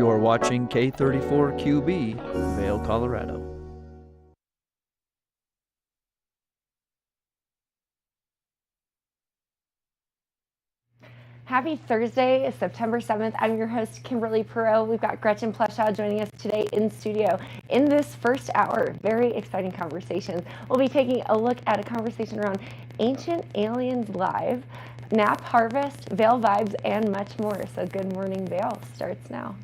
You're watching K34QB, Vail, Colorado. Happy Thursday, September 7th. I'm your host, Kimberly Perot. We've got Gretchen Pleshaw joining us today in studio. In this first hour, very exciting conversations. We'll be taking a look at a conversation around Ancient Aliens Live, Nap Harvest, Vail Vibes, and much more. So Good Morning Vail starts now.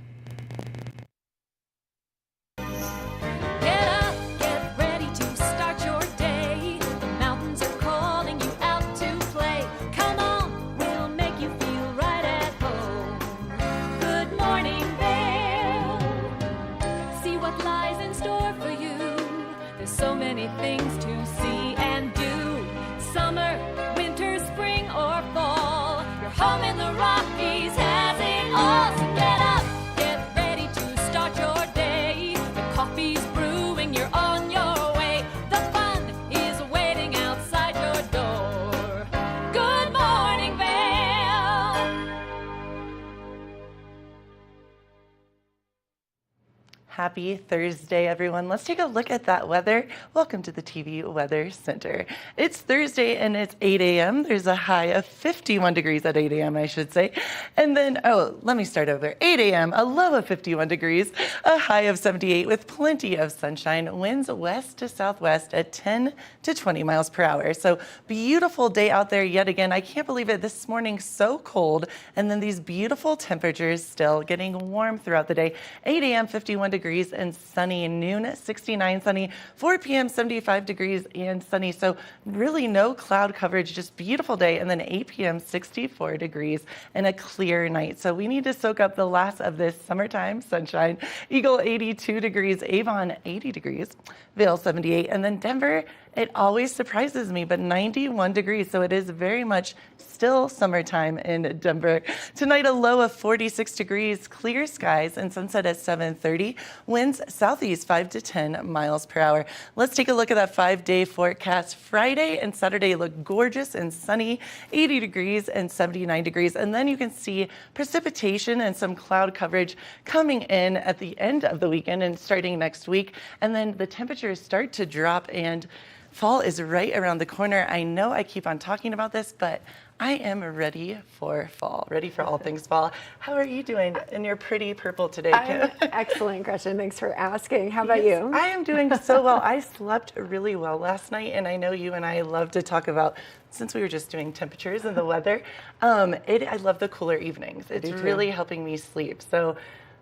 Happy Thursday, everyone. Let's take a look at that weather. Welcome to the TV Weather Center. It's Thursday and it's 8 a.m. There's a high of 51 degrees at 8 a.m., I should say. And then, let me start over. 8 a.m., a low of 51 degrees, a high of 78 with plenty of sunshine, winds west to southwest at 10 to 20 miles per hour. So beautiful day out there yet again. I can't believe it. This morning, so cold. And then these beautiful temperatures still getting warm throughout the day. 8 a.m., 51 degrees and sunny. Noon, 69 sunny. 4 p.m., 75 degrees and sunny. So really no cloud coverage, just beautiful day. And then 8 p.m., 64 degrees and a clear night. So we need to soak up the last of this summertime sunshine. Eagle, 82 degrees. Avon, 80 degrees. Vail, 78. And then Denver, it always surprises me, but 91 degrees. So it is very much still summertime in Denver. Tonight, a low of 46 degrees, clear skies, and sunset at 7:30. Winds southeast 5 to 10 miles per hour. Let's take a look at that 5-day forecast. Friday and Saturday look gorgeous and sunny, 80 degrees and 79 degrees. And then you can see precipitation and some cloud coverage coming in at the end of the weekend and starting next week. And then the temperatures start to drop and fall is right around the corner. I know I keep on talking about this, but I am ready for fall, ready for all things fall. How are you doing in your pretty purple today, Kim? I'm excellent, Gretchen. Thanks for asking. How about you? I am doing so well. I slept really well last night, and I know you and I love to talk about, since we were just doing temperatures and the weather, I love the cooler evenings. It's really helping me sleep. So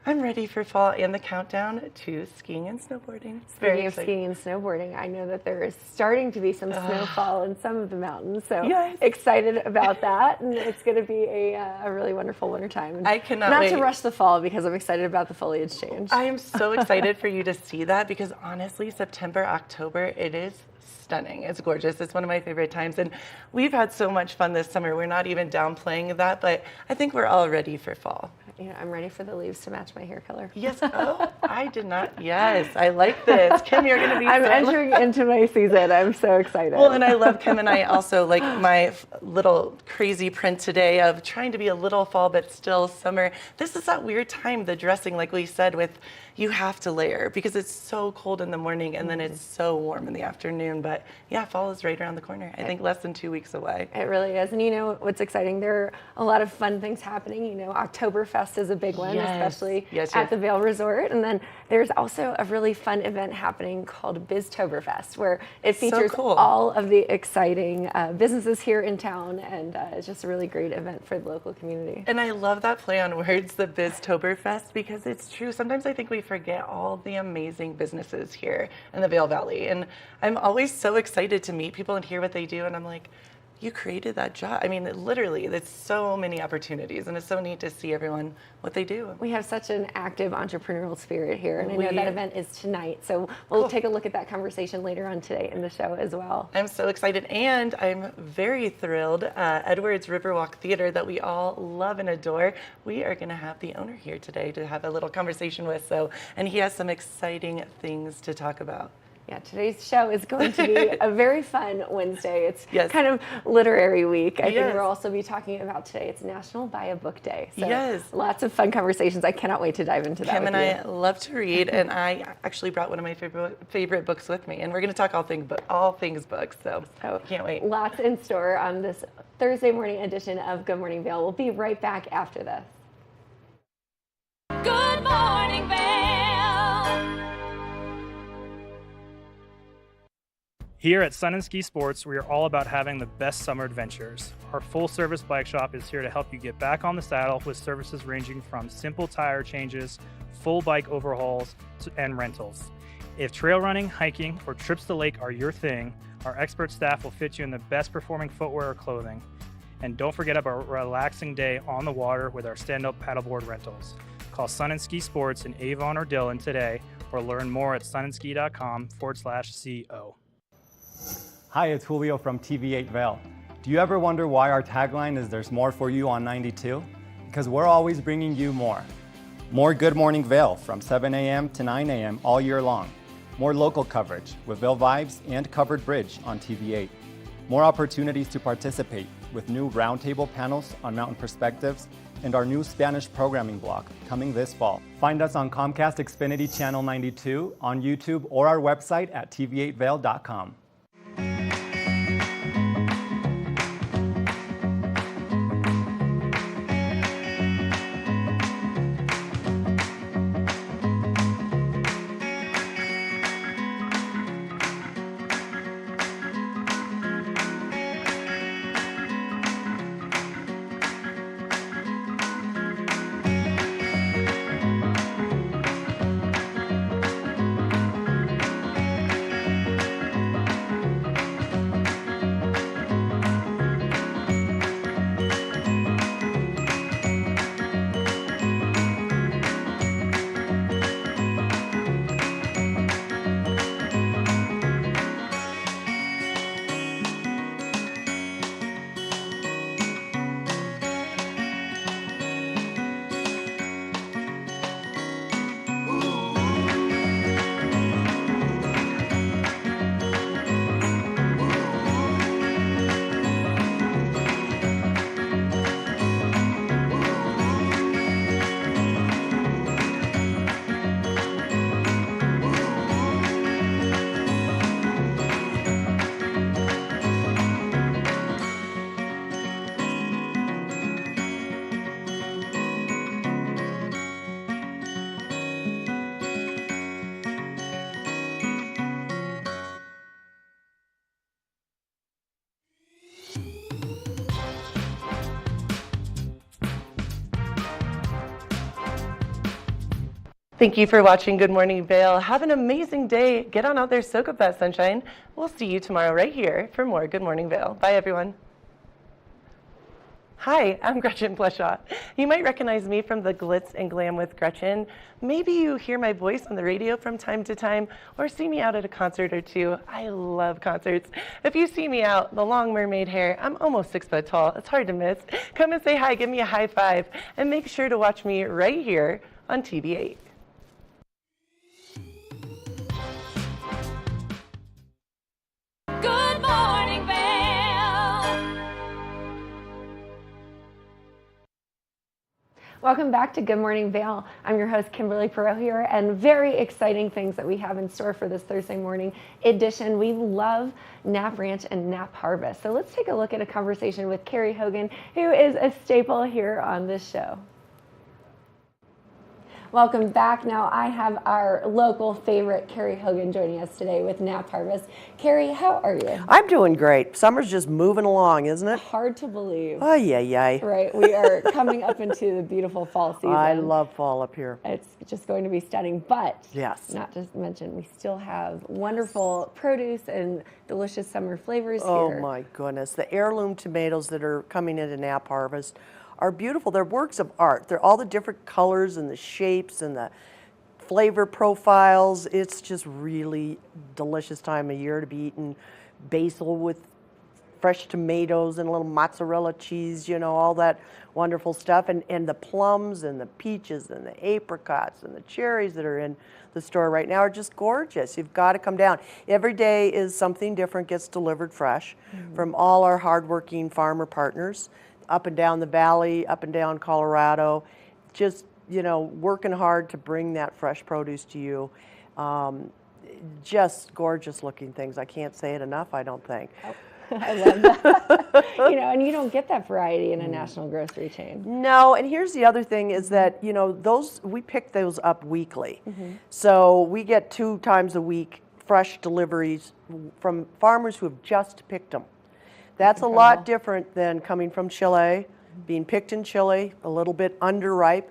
I'm ready for fall and the countdown to skiing and snowboarding. Speaking of skiing and snowboarding, I know that there is starting to be some snowfall in some of the mountains, so excited about that, and it's going to be a really wonderful wintertime. I cannot wait. Not to rush the fall because I'm excited about the foliage change. I am so excited for you to see that because honestly, September, October, it is stunning. It's gorgeous. It's one of my favorite times, and we've had so much fun this summer. We're not even downplaying that, but I think we're all ready for fall. You know, I'm ready for the leaves to match my hair color. Yes. Oh, I did not. Yes, I like this. Kim, you're going to be I'm entering into my season. I'm so excited. Well, and I love Kim and I also like my little crazy print today of trying to be a little fall, but still summer. This is that weird time, the dressing, like we said, with you have to layer because it's so cold in the morning and then it's so warm in the afternoon. But yeah, fall is right around the corner. I think less than 2 weeks away. It really is. And you know what's exciting? There are a lot of fun things happening. You know, Oktoberfest is a big one, especially at the Vail Resort. And then there's also a really fun event happening called Biztoberfest, where it features all of the exciting businesses here in town. And it's just a really great event for the local community. And I love that play on words, the Biztoberfest, because it's true. Sometimes I think we forget all the amazing businesses here in the Vail Valley. And I'm always so excited to meet people and hear what they do. And I'm like, you created that job. I mean, literally, there's so many opportunities, and it's so neat to see everyone what they do. We have such an active entrepreneurial spirit here, and I know that event is tonight, so we'll take a look at that conversation later on today in the show as well. I'm so excited, and I'm very thrilled. Edwards Riverwalk Theater that we all love and adore, we are going to have the owner here today to have a little conversation with, and he has some exciting things to talk about. Yeah, today's show is going to be a very fun Wednesday. It's Yes. kind of literary week. I think Yes. we'll also be talking about today. It's National Buy a Book Day. So Yes. lots of fun conversations. I cannot wait to dive into that Kim with and you. I love to read, and I actually brought one of my favorite books with me, and we're going to talk all things books. So So can't wait. lots in store on this Thursday morning edition of Good Morning Vail. We'll be right back after this. Good morning, Vail. Here at Sun and Ski Sports, we are all about having the best summer adventures. Our full-service bike shop is here to help you get back on the saddle with services ranging from simple tire changes, full bike overhauls, and rentals. If trail running, hiking, or trips to the lake are your thing, our expert staff will fit you in the best performing footwear or clothing. And don't forget about a relaxing day on the water with our stand-up paddleboard rentals. Call Sun and Ski Sports in Avon or Dillon today, or learn more at sunandski.com/CO. Hi, it's Julio from TV8 Vail. Do you ever wonder why our tagline is "There's more for you on 92"? Because we're always bringing you more. More Good Morning Vail from 7 a.m. to 9 a.m. all year long. More local coverage with Vail Vibes and Covered Bridge on TV8. More opportunities to participate with new roundtable panels on mountain perspectives and our new Spanish programming block coming this fall. Find us on Comcast Xfinity Channel 92, on YouTube, or our website at tv8vail.com. Thank you for watching Good Morning Vail. Have an amazing day. Get on out there, soak up that sunshine. We'll see you tomorrow right here for more Good Morning Vail. Bye, everyone. Hi, I'm Gretchen Pleshaw. You might recognize me from the Glitz and Glam with Gretchen. Maybe you hear my voice on the radio from time to time or see me out at a concert or two. I love concerts. If you see me out, the long mermaid hair, I'm almost 6 foot tall. It's hard to miss. Come and say hi, give me a high five, and make sure to watch me right here on TV8. Good morning, Vail. Welcome back to Good Morning Vail. I'm your host, Kimberly Perot here, and very exciting things that we have in store for this Thursday morning edition. We love Nap Ranch and Nap Harvest. So let's take a look at a conversation with Carrie Hogan, who is a staple here on this show. Welcome back. Now I have our local favorite, Carrie Hogan, joining us today with Nap Harvest. Carrie, how are you? I'm doing great. Summer's just moving along, isn't it? Hard to believe. Oh, yeah. Right, we are coming up into the beautiful fall season. I love fall up here. It's just going to be stunning, but Yes. not to mention we still have wonderful produce and delicious summer flavors Oh, here. my goodness. The heirloom tomatoes that are coming into Nap Harvest are beautiful. They're works of art. They're all the different colors and the shapes and the flavor profiles. It's just really delicious time of year to be eating basil with fresh tomatoes and a little mozzarella cheese, you know, all that wonderful stuff. And the plums and the peaches and the apricots and the cherries that are in the store right now are just gorgeous. You've got to come down. Every day is something different gets delivered fresh from all our hardworking farmer partners up and down the valley, up and down Colorado, just, you know, working hard to bring that fresh produce to you. Just gorgeous looking things. I can't say it enough, I don't think. I love that. You know, and you don't get that variety in a national grocery chain. No, and here's the other thing is that, you know, we pick those up weekly. So we get 2 times a week fresh deliveries from farmers who have just picked them. That's a lot different than coming from Chile, being picked in Chile, a little bit underripe,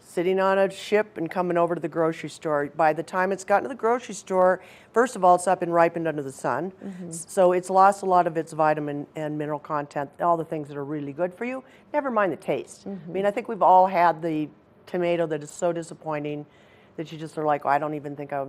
sitting on a ship and coming over to the grocery store. By the time it's gotten to the grocery store, first of all, it's up and ripened under the sun. So it's lost a lot of its vitamin and mineral content, all the things that are really good for you, never mind the taste. I mean, I think we've all had the tomato that is so disappointing that you just are like, oh, I don't even think I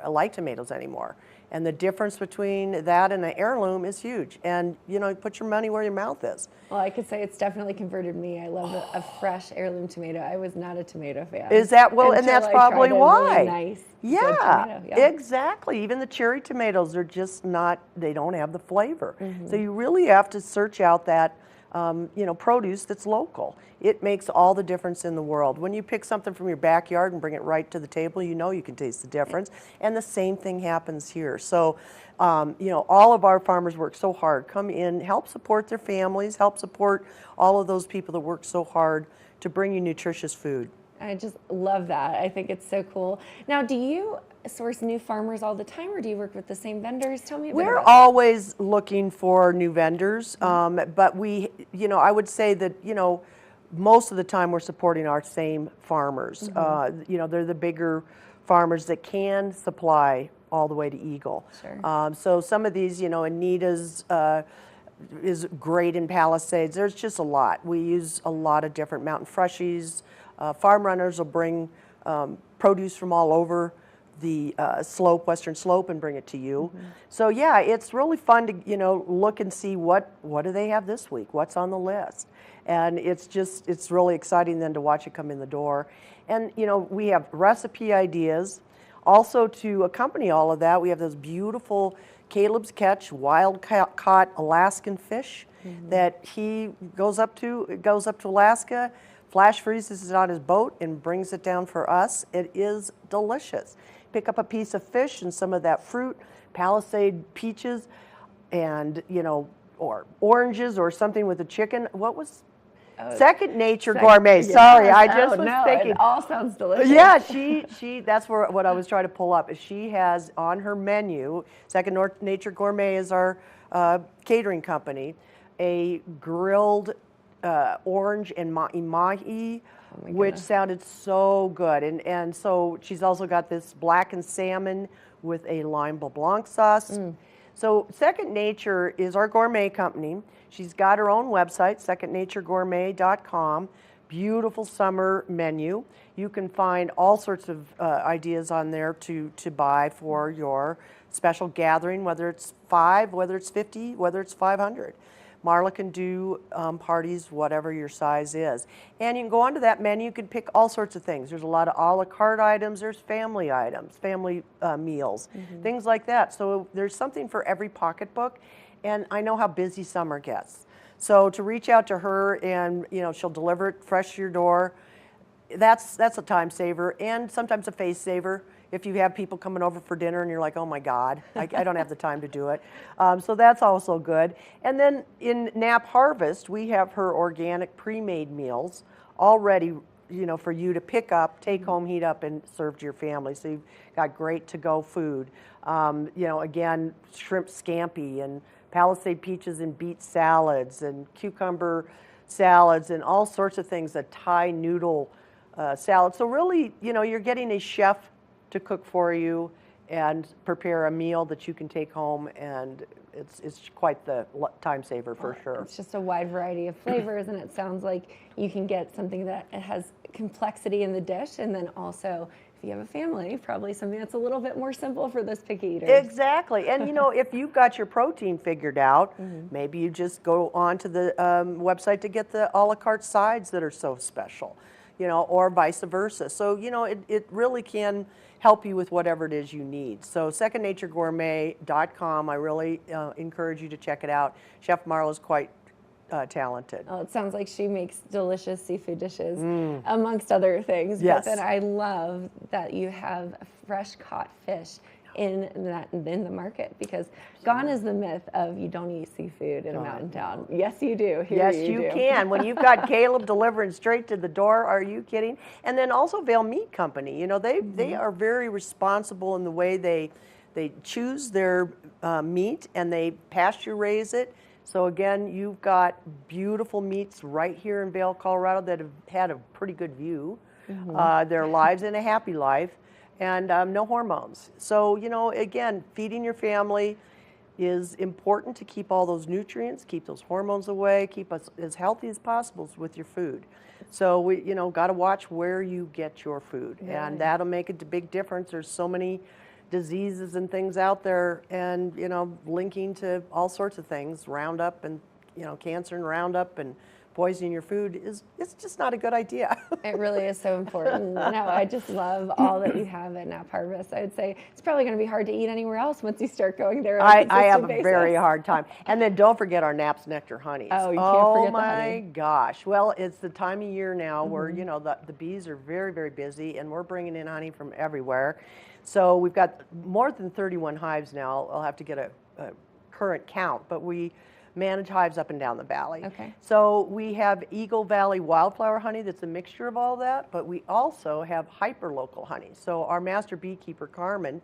like tomatoes anymore. And the difference between that and an heirloom is huge. And, you know, put your money where your mouth is. Well, I could say it's definitely converted me. I love a fresh heirloom tomato. I was not a tomato fan. Is that, well, and until that's I probably tried a why. really nice, good tomato. Exactly. Even the cherry tomatoes are just not, they don't have the flavor. So you really have to search out that, you know, produce that's local. It makes all the difference in the world. When you pick something from your backyard and bring it right to the table, you know you can taste the difference. And the same thing happens here. So, you know, all of our farmers work so hard. Come in, help support their families, help support all of those people that work so hard to bring you nutritious food. I just love that. I think it's so cool. Now, do you source new farmers all the time, or do you work with the same vendors? Tell me a bit We're about that. always looking for new vendors, but we, you know, I would say that, you know, most of the time we're supporting our same farmers. You know, they're the bigger farmers that can supply all the way to Eagle. Sure. So some of these, you know, Anita's is great in Palisades. There's just a lot. We use a lot of different mountain freshies. Farm runners will bring produce from all over the slope, western slope, and bring it to you. So yeah, it's really fun to, you know, look and see what do they have this week, what's on the list. And it's really exciting then to watch it come in the door. And, you know, we have recipe ideas. Also, to accompany all of that, we have those beautiful Caleb's Catch wild caught Alaskan fish that he goes up to Alaska, flash freezes it on his boat, and brings it down for us. It is delicious. Pick up a piece of fish and some of that fruit, Palisade peaches, and, you know, or oranges or something with a chicken. What was Second Nature Gourmet? Sorry, I just was thinking. It all sounds delicious. Yeah, she. That's what I was trying to pull up. Is she has on her menu. Second Nature Gourmet is our catering company. A grilled orange and mahi, which sounded so good. And so she's also got this blackened salmon with a lime blanc sauce. So Second Nature is our gourmet company. She's got her own website, secondnaturegourmet.com. Beautiful summer menu. You can find all sorts of ideas on there to buy for your special gathering, whether it's 5, whether it's 50, whether it's 500. Marla can do parties, whatever your size is. And you can go onto that menu, you can pick all sorts of things. There's a lot of a la carte items, there's family items, family meals, things like that. So there's something for every pocketbook. And I know how busy summer gets. So to reach out to her and, you know, she'll deliver it fresh to your door, that's a time saver and sometimes a face saver. If you have people coming over for dinner and you're like, oh my God, I don't have the time to do it. So that's also good. And then in Knapp Harvest, we have her organic pre-made meals all ready, you know, for you to pick up, take home, heat up, and serve to your family. So you've got great to-go food. You know, again, shrimp scampi and Palisade peaches and beet salads and cucumber salads and all sorts of things, a Thai noodle salad. So really, you know, you're getting a chef to cook for you and prepare a meal that you can take home, and it's quite the time saver for sure. It's just a wide variety of flavors, and it sounds like you can get something that has complexity in the dish, and then also if you have a family, probably something that's a little bit more simple for those picky eaters. Exactly. And if you've got your protein figured out, maybe you just go onto the website to get the a la carte sides that are so special, or vice versa. So, it really can help you with whatever it is you need. So secondnaturegourmet.com, I really encourage you to check it out. Chef Marla's quite talented. Oh, it sounds like she makes delicious seafood dishes, amongst other things. Yes. But then I love that you have fresh caught fish in the market, because gone is the myth of you don't eat seafood in a mountain town. Yes, you do. Here Yes, you can. When you've got Caleb delivering straight to the door, are you kidding? And then also Vail Meat Company. They are very responsible in the way they choose their meat, and they pasture raise it. So again, you've got beautiful meats right here in Vail, Colorado that have had a pretty good view, their lives in a happy life, and no hormones. So, again, feeding your family is important to keep all those nutrients, keep those hormones away, keep us as healthy as possible with your food. So we, got to watch where you get your food, and that'll make a big difference. There's so many diseases and things out there, and linking to all sorts of things, Roundup and cancer and Roundup and poisoning your food it's just not a good idea. It really is so important. No, I just love all that you have at Nap Harvest. I would say it's probably going to be hard to eat anywhere else once you start going there. I have a very hard time. And then don't forget our Naps Nectar honeys. Oh, you can't forget the honey. Oh my gosh. Well, it's the time of year now where the bees are very, very busy, and we're bringing in honey from everywhere. So we've got more than 31 hives now. I'll have to get a current count, but we manage hives up and down the valley. Okay. So we have Eagle Valley wildflower honey that's a mixture of all that, but we also have hyperlocal honey. So our master beekeeper, Carmen,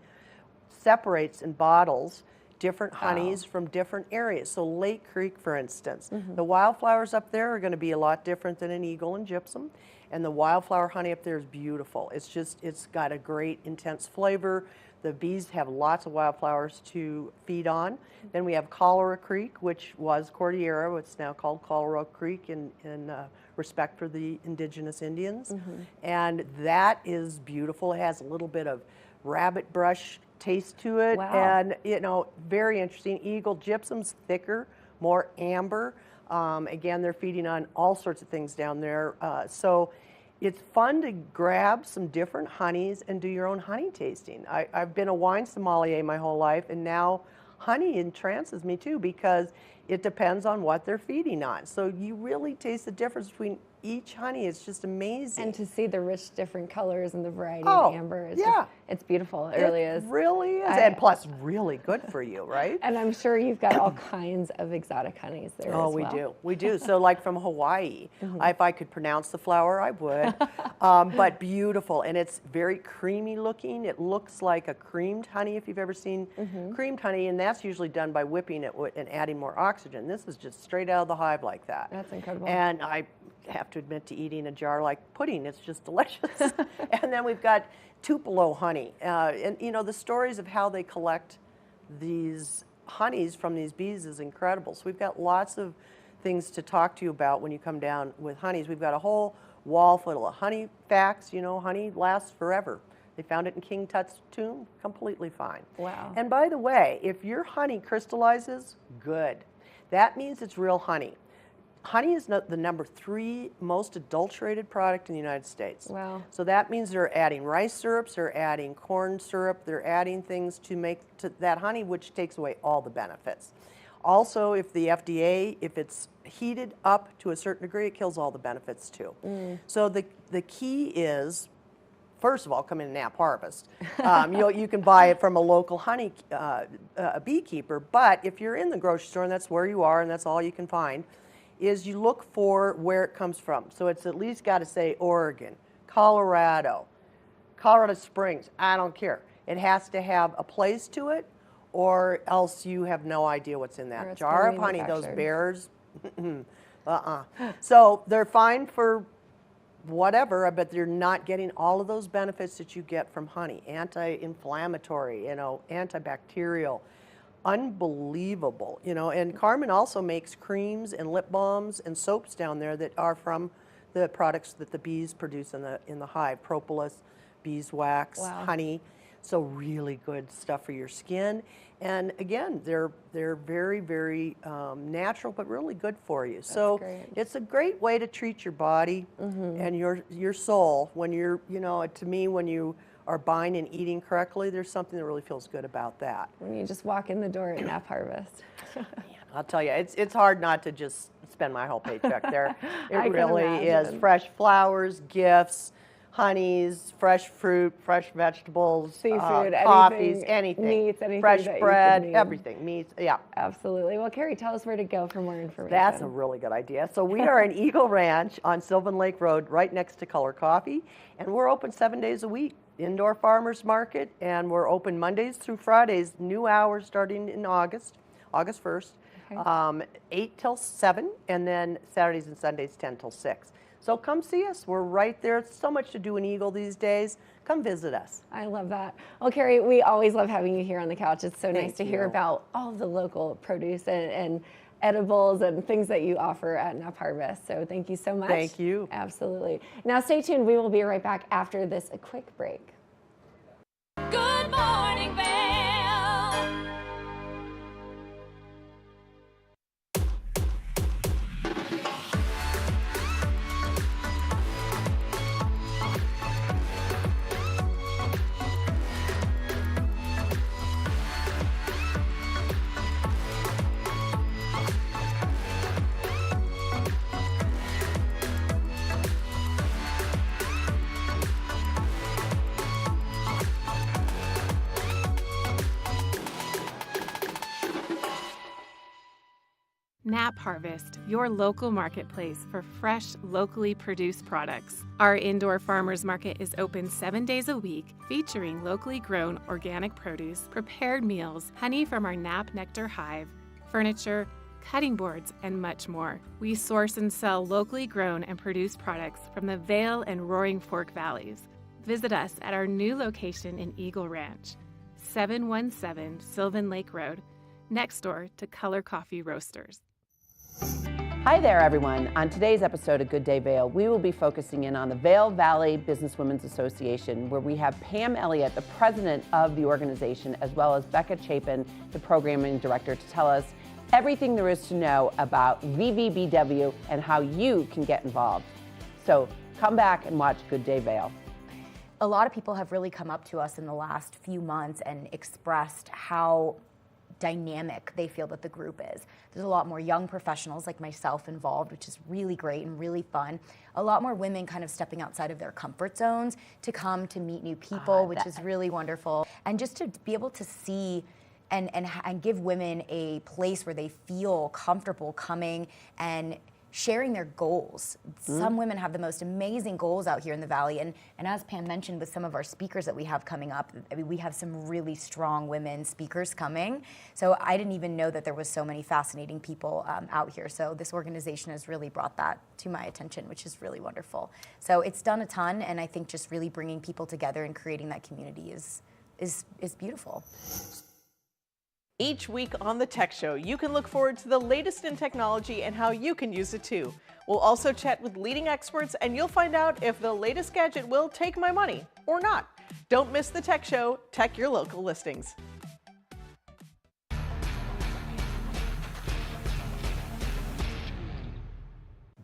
separates and bottles different honeys from different areas. So Lake Creek, for instance, the wildflowers up there are going to be a lot different than an Eagle and Gypsum, and the wildflower honey up there is beautiful. It's got a great intense flavor. The bees have lots of wildflowers to feed on. Then we have Cholera Creek, which was Cordillera. It's now called Cholera Creek in respect for the indigenous Indians. And that is beautiful. It has a little bit of rabbit brush taste to it. Wow. And, very interesting. Eagle Gypsum's thicker, more amber. Again, they're feeding on all sorts of things down there. So it's fun to grab some different honeys and do your own honey tasting. I've been a wine sommelier my whole life, and now honey entrances me too, because it depends on what they're feeding on. So you really taste the difference between each honey. It's just amazing. And to see the rich different colors and the variety of amber, it's beautiful. It really is. It really is. And plus, really good for you, right? And I'm sure you've got all kinds of exotic honeys there as well. We do. We do. So like from Hawaii, if I could pronounce the flower, I would. But beautiful. And it's very creamy looking. It looks like a creamed honey, if you've ever seen creamed honey. And that's usually done by whipping it and adding more oxygen. This is just straight out of the hive like that. That's incredible. And I have to admit to eating a jar like pudding. It's just delicious. And then we've got Tupelo honey. And the stories of how they collect these honeys from these bees is incredible. So we've got lots of things to talk to you about when you come down with honeys. We've got a whole wall full of honey facts. Honey lasts forever. They found it in King Tut's tomb, completely fine. Wow. And by the way, if your honey crystallizes, good. That means it's real honey. Honey is the number 3 most adulterated product in the United States. Wow. So that means they're adding rice syrups, they're adding corn syrup, they're adding things to make that honey, which takes away all the benefits. Also, if the FDA, if it's heated up to a certain degree, it kills all the benefits too. So the key is, first of all, come in Nap Harvest. You can buy it from a local honey a beekeeper, but if you're in the grocery store and that's where you are and that's all you can find, is you look for where it comes from. So it's at least got to say Oregon, Colorado Springs, I don't care. It has to have a place to it, or else you have no idea what's in that jar of honey. Those bears, So they're fine for whatever, but they're not getting all of those benefits that you get from honey. Anti-inflammatory, antibacterial. Unbelievable, and Carmen also makes creams and lip balms and soaps down there that are from the products that the bees produce in the hive: propolis, beeswax, Wow. honey. So really good stuff for your skin. And again, they're very, very natural, but really good for you. So great. it's a great way to treat your body and your soul. When you're, you know, to me, when you are buying and eating correctly, there's something that really feels good about that. When you just walk in the door at Nap Harvest. I'll tell you, it's hard not to just spend my whole paycheck there. It I can really is. imagine. Fresh flowers, gifts, honeys, fresh fruit, fresh vegetables, Seafood, coffees, anything, anything. meats, anything fresh that you could bread, need. everything, meats, yeah. Absolutely. Well, Carrie, tell us where to go for more information. That's a really good idea. So we are in Eagle Ranch on Sylvan Lake Road, right next to Color Coffee, and we're open 7 days a week. Indoor farmers market, and we're open Mondays through Fridays, new hours starting in August 1st, Okay. 8 till 7, and then Saturdays and Sundays 10 till 6. So come see us. We're right there. It's so much to do in Eagle these days. Come visit us. I love that. Well, Carrie, we always love having you here on the couch. It's so nice Thank to hear you. about all of the local produce and edibles and things that you offer at Nap Harvest. So thank you so much. Thank you. Absolutely. Now stay tuned. We will be right back after this quick break. Good morning, Vail. Nap Harvest, your local marketplace for fresh, locally produced products. Our indoor farmers market is open 7 days a week, featuring locally grown organic produce, prepared meals, honey from our Nap Nectar hive, furniture, cutting boards, and much more. We source and sell locally grown and produced products from the Vail and Roaring Fork Valleys. Visit us at our new location in Eagle Ranch, 717 Sylvan Lake Road, next door to Color Coffee Roasters. Hi there, everyone. On today's episode of Good Day Vail, we will be focusing in on the Vail Valley Businesswomen's Association, where we have Pam Elliott, the president of the organization, as well as Becca Chapin, the programming director, to tell us everything there is to know about VVBW and how you can get involved. So come back and watch Good Day Vail. A lot of people have really come up to us in the last few months and expressed how dynamic they feel that the group is. There's a lot more young professionals like myself involved, which is really great and really fun. A lot more women kind of stepping outside of their comfort zones to come to meet new people, which is really wonderful. And just to be able to see and give women a place where they feel comfortable coming and sharing their goals. Some women have the most amazing goals out here in the Valley, and as Pam mentioned with some of our speakers that we have coming up, I mean, we have some really strong women speakers coming, so I didn't even know that there was so many fascinating people out here, so this organization has really brought that to my attention, which is really wonderful. So it's done a ton, and I think just really bringing people together and creating that community is beautiful. Each week on The Tech Show, you can look forward to the latest in technology and how you can use it too. We'll also chat with leading experts, and you'll find out if the latest gadget will take my money or not. Don't miss The Tech Show. Tech your local listings.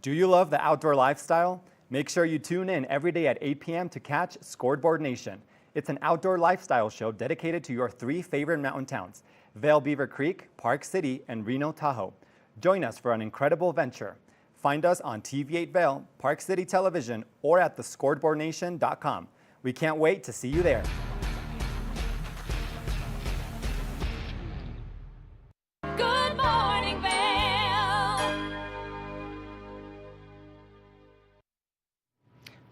Do you love the outdoor lifestyle? Make sure you tune in every day at 8 p.m. to catch Scoreboard Nation. It's an outdoor lifestyle show dedicated to your 3 favorite mountain towns: Vail Beaver Creek, Park City, and Reno Tahoe. Join us for an incredible venture. Find us on TV8 Vail, Park City Television, or at thescoreboardnation.com. We can't wait to see you there. Good morning, Vail.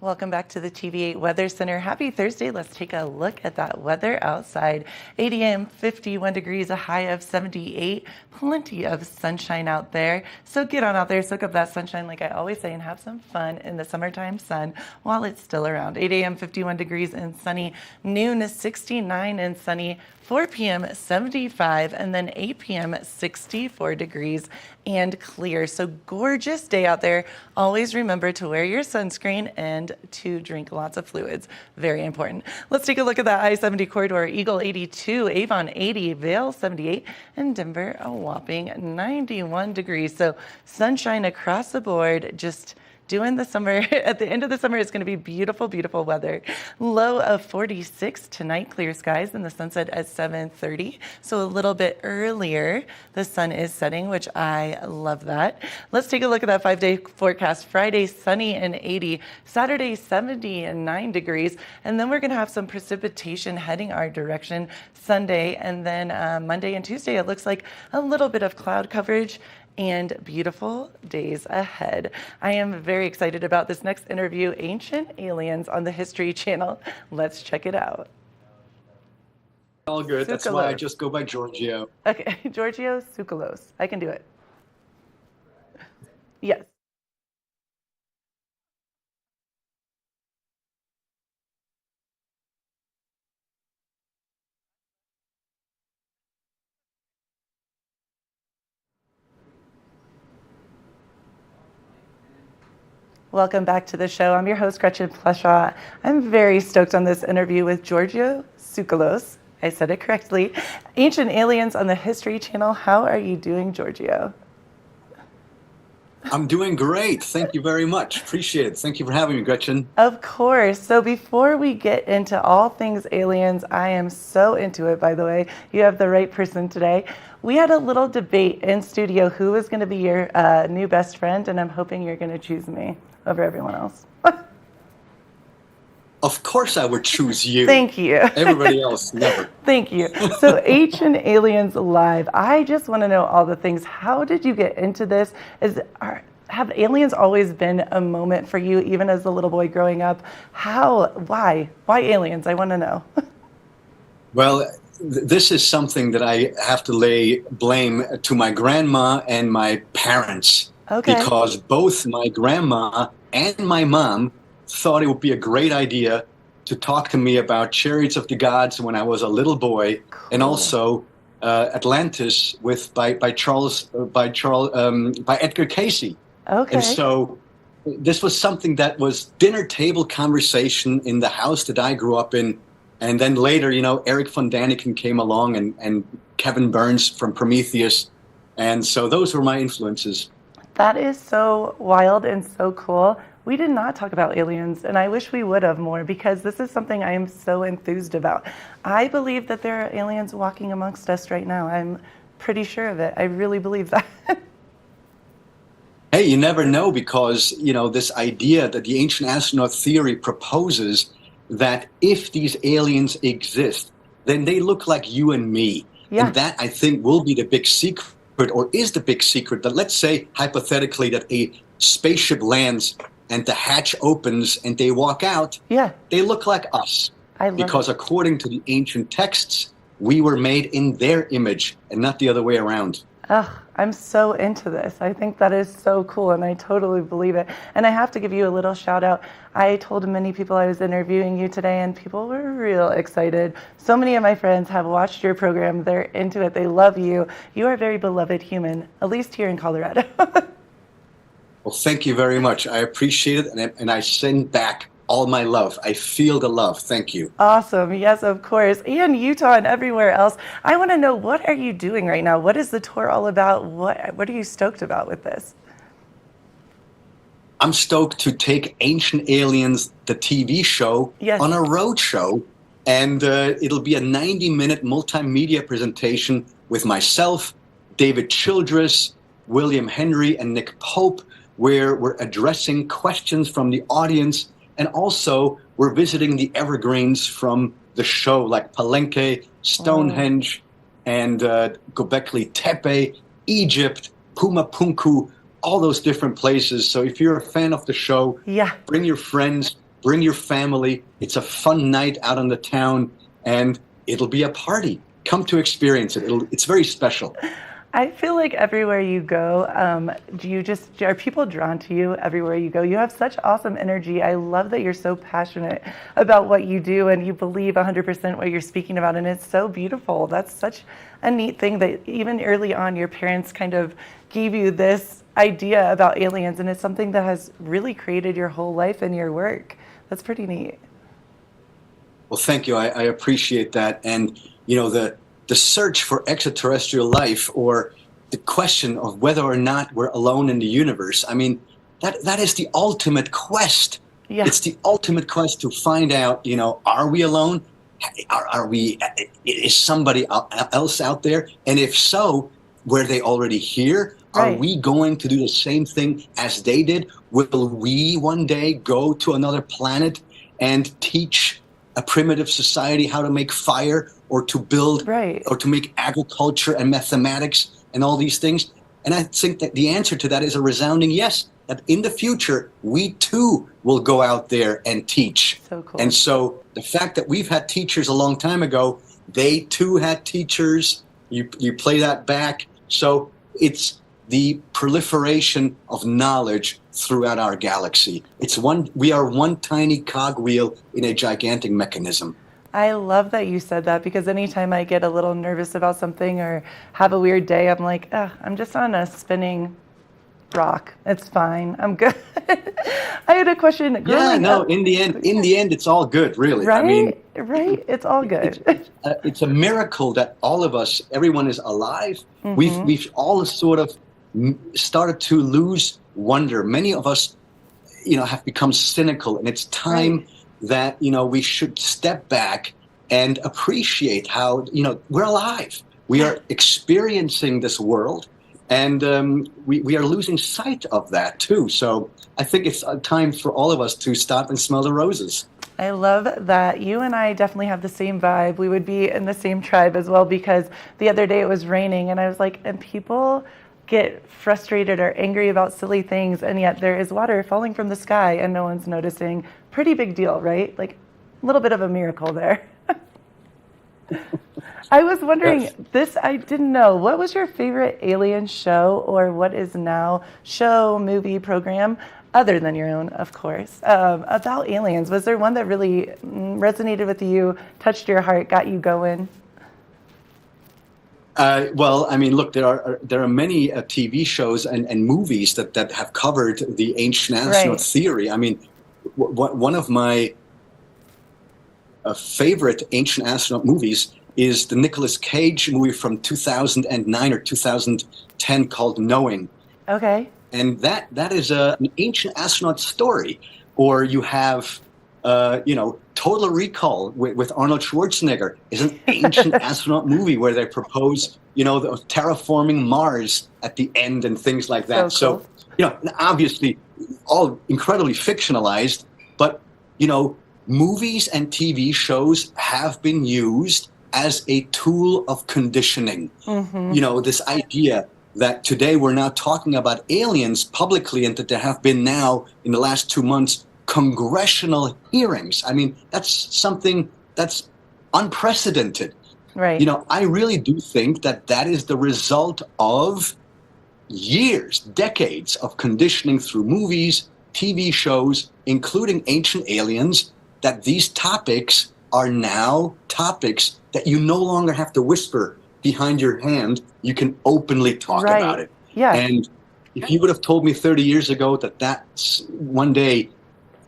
Welcome back to the TV8 Weather Center. Happy Thursday. Let's take a look at that weather outside. 8 a.m., 51 degrees, a high of 78. Plenty of sunshine out there. So get on out there, soak up that sunshine like I always say, and have some fun in the summertime sun while it's still around. 8 a.m., 51 degrees and sunny. Noon is 69 and sunny. 4 p.m., 75, and then 8 p.m., 64 degrees and clear. So gorgeous day out there. Always remember to wear your sunscreen and to drink lots of fluids. Very important. Let's take a look at that I-70 corridor. Eagle 82, Avon 80, Vail 78, and Denver a whopping 91 degrees. So sunshine across the board, just doing the summer. At the end of the summer, it's going to be beautiful, beautiful weather. Low of 46 tonight, clear skies, and the sunset at 7:30. So a little bit earlier, the sun is setting, which I love that. Let's take a look at that 5-day forecast. Friday, sunny and 80. Saturday, 79 degrees. And then we're going to have some precipitation heading our direction Sunday. And then Monday and Tuesday, it looks like a little bit of cloud coverage and beautiful days ahead. I am very excited about this next interview, Ancient Aliens on the History Channel. Let's check it out. All good. That's why I just go by Giorgio. Okay, Giorgio Tsoukalos. I can do it. Yes. Welcome back to the show. I'm your host, Gretchen Pleshaw. I'm very stoked on this interview with Giorgio Tsoukalos. I said it correctly. Ancient Aliens on the History Channel. How are you doing, Giorgio? I'm doing great. Thank you very much. Appreciate it. Thank you for having me, Gretchen. Of course. So before we get into all things aliens, I am so into it, by the way. You have the right person today. We had a little debate in studio who was going to be your new best friend, and I'm hoping you're going to choose me over everyone else. Of course I would choose you. Thank you. Everybody else, never. Thank you. So Ancient Aliens Live, I just want to know all the things. How did you get into this? Have aliens always been a moment for you, even as a little boy growing up? How? Why? Why aliens? I want to know. Well, this is something that I have to lay blame to my grandma and my parents. Okay. Because both my grandma and my mom thought it would be a great idea to talk to me about Chariots of the Gods when I was a little boy, cool. And also Atlantis by Edgar Cayce. Okay. And so this was something that was dinner table conversation in the house that I grew up in. And then later, Eric von Däniken came along and Kevin Burns from Prometheus. And so those were my influences. That is so wild and so cool. We did not talk about aliens, and I wish we would have more, because this is something I am so enthused about. I believe that there are aliens walking amongst us right now. I'm pretty sure of it. I really believe that. Hey, you never know, because, this idea that the ancient astronaut theory proposes that if these aliens exist, then they look like you and me. Yeah. And that, I think, will be the big secret, or is the big secret, that let's say, hypothetically, that a spaceship lands and the hatch opens and they walk out, yeah, they look like us. Because according to the ancient texts, we were made in their image and not the other way around. Oh, I'm so into this. I think that is so cool, and I totally believe it. And I have to give you a little shout out. I told many people I was interviewing you today, and people were real excited. So many of my friends have watched your program. They're into it. They love you. You are a very beloved human, at least here in Colorado. Well, thank you very much. I appreciate it, and I send back all my love. I feel the love. Thank you. Awesome. Yes, of course. And Utah and everywhere else. I want to know, what are you doing right now? What is the tour all about? What are you stoked about with this? I'm stoked to take Ancient Aliens, the TV show, yes, on a road show. And it'll be a 90-minute multimedia presentation with myself, David Childress, William Henry, and Nick Pope, where we're addressing questions from the audience. And also, we're visiting the evergreens from the show, like Palenque, Stonehenge, and Göbekli Tepe, Egypt, Pumapunku, all those different places. So if you're a fan of the show, yeah, bring your friends, bring your family. It's a fun night out in the town, and it'll be a party. Come to experience it. It's very special. I feel like everywhere you go, are people drawn to you everywhere you go? You have such awesome energy. I love that you're so passionate about what you do and you believe 100% what you're speaking about, and it's so beautiful. That's such a neat thing that even early on your parents kind of gave you this idea about aliens, and it's something that has really created your whole life and your work. That's pretty neat. Well, thank you. I appreciate that. And, you know, the search for extraterrestrial life, or the question of whether or not we're alone in the universe, I mean, that is the ultimate quest. Yeah. It's the ultimate quest to find out, you know, are we alone? Is somebody else out there? And if so, were they already here? Are Right. we going to do the same thing as they did? Will we one day go to another planet and teach a primitive society how to make fire, or to build, Right. or to make agriculture and mathematics and all these things? And I think that the answer to that is a resounding yes, that in the future, we too will go out there and teach. So cool. And so the fact that we've had teachers a long time ago, they too had teachers. You play that back. So it's the proliferation of knowledge throughout our galaxy. We are one tiny cogwheel in a gigantic mechanism. I love that you said that, because anytime I get a little nervous about something or have a weird day, I'm like, I'm just on a spinning rock. It's fine. I'm good. I had a question. Yeah, no, in the end, it's all good, really. Right? I mean, right? It's all good. it's a miracle that all of us, everyone is alive. Mhm. We've all sort of started to lose wonder. Many of us, you know, have become cynical, and it's time that, you know, we should step back and appreciate how, you know, we're alive. We are experiencing this world, and we are losing sight of that too. So I think it's a time for all of us to stop and smell the roses. I love that. You and I definitely have the same vibe. We would be in the same tribe as well, because the other day it was raining and I was like, and people get frustrated or angry about silly things, and yet there is water falling from the sky and no one's noticing. Pretty big deal, right? Like a little bit of a miracle there. I was wondering, I didn't know, what was your favorite alien show, or what is now show, movie, program, other than your own, of course, about aliens? Was there one that really resonated with you, touched your heart, got you going? Well, I mean, look, there are many TV shows and movies that have covered the ancient astronaut theory. I mean, one of my favorite ancient astronaut movies is the Nicolas Cage movie from 2009 or 2010 called Knowing. Okay. And that is an ancient astronaut story. Or you have, you know, Total Recall with Arnold Schwarzenegger is an ancient astronaut movie where they propose, you know, the terraforming Mars at the end and things like that. So cool. You know, obviously all incredibly fictionalized, but, you know, movies and TV shows have been used as a tool of conditioning. Mm-hmm. You know, this idea that today we're now talking about aliens publicly, and that there have been now in the last 2 months congressional hearings. I mean, that's something that's unprecedented. Right. You know, I really do think that is the result of years, decades of conditioning through movies, TV shows, including Ancient Aliens, that these topics are now topics that you no longer have to whisper behind your hand. You can openly talk about it. Yeah. And if you would have told me 30 years ago that that's one day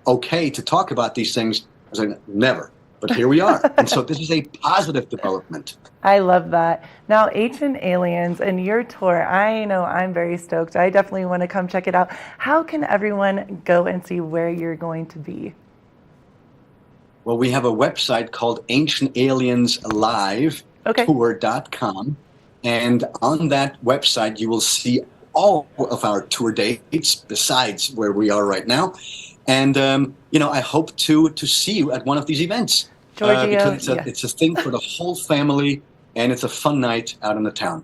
okay to talk about these things, I was like, never. But here we are. And so this is a positive development. I love that. Now, Ancient Aliens and your tour, I know I'm very stoked. I definitely want to come check it out. How can everyone go and see where you're going to be? Well, we have a website called ancientalienslive.tour.com. And on that website, you will see all of our tour dates besides where we are right now. And, you know, I hope to see you at one of these events. Because it's a thing for the whole family, and it's a fun night out in the town.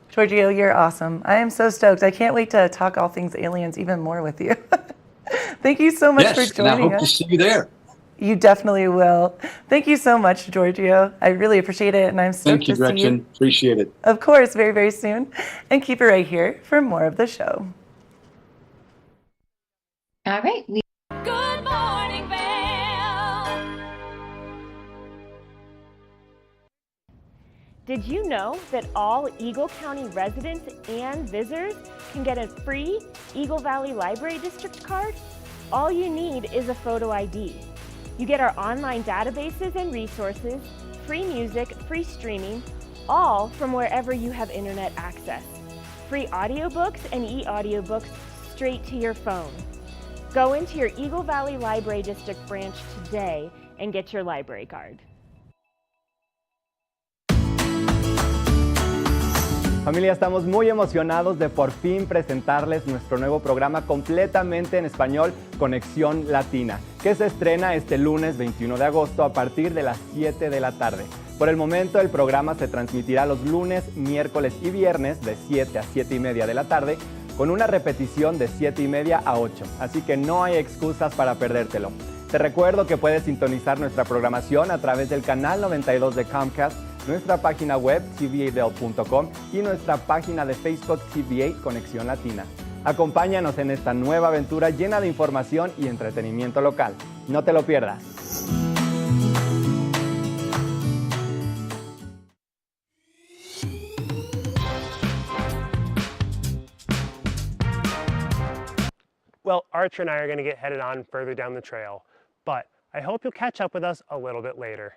Giorgio, you're awesome. I am so stoked. I can't wait to talk all things aliens even more with you. Thank you so much for joining us. And I hope to see you there. You definitely will. Thank you so much, Giorgio. I really appreciate it, and I'm stoked Thank you, to see Gretchen. you. Appreciate it. Of course, very, very soon. And keep it right here for more of the show. All right. Good morning, Vail. Did you know that all Eagle County residents and visitors can get a free Eagle Valley Library District card? All you need is a photo ID. You get our online databases and resources, free music, free streaming, all from wherever you have internet access. Free audiobooks and e-audiobooks straight to your phone. Go into your Eagle Valley Library District branch today and get your library card. Familia, estamos muy emocionados de por fin presentarles nuestro nuevo programa completamente en español, Conexión Latina, que se estrena este lunes 21 de agosto a partir de las 7 de la tarde. Por el momento, el programa se transmitirá los lunes, miércoles y viernes de 7 a 7 y media de la tarde, con una repetición de 7 y media a 8, así que no hay excusas para perdértelo. Te recuerdo que puedes sintonizar nuestra programación a través del canal 92 de Comcast, nuestra página web tva.com y nuestra página de Facebook TVA Conexión Latina. Acompáñanos en esta nueva aventura llena de información y entretenimiento local. No te lo pierdas. Well, Archer and I are going to get headed on further down the trail, but I hope you'll catch up with us a little bit later.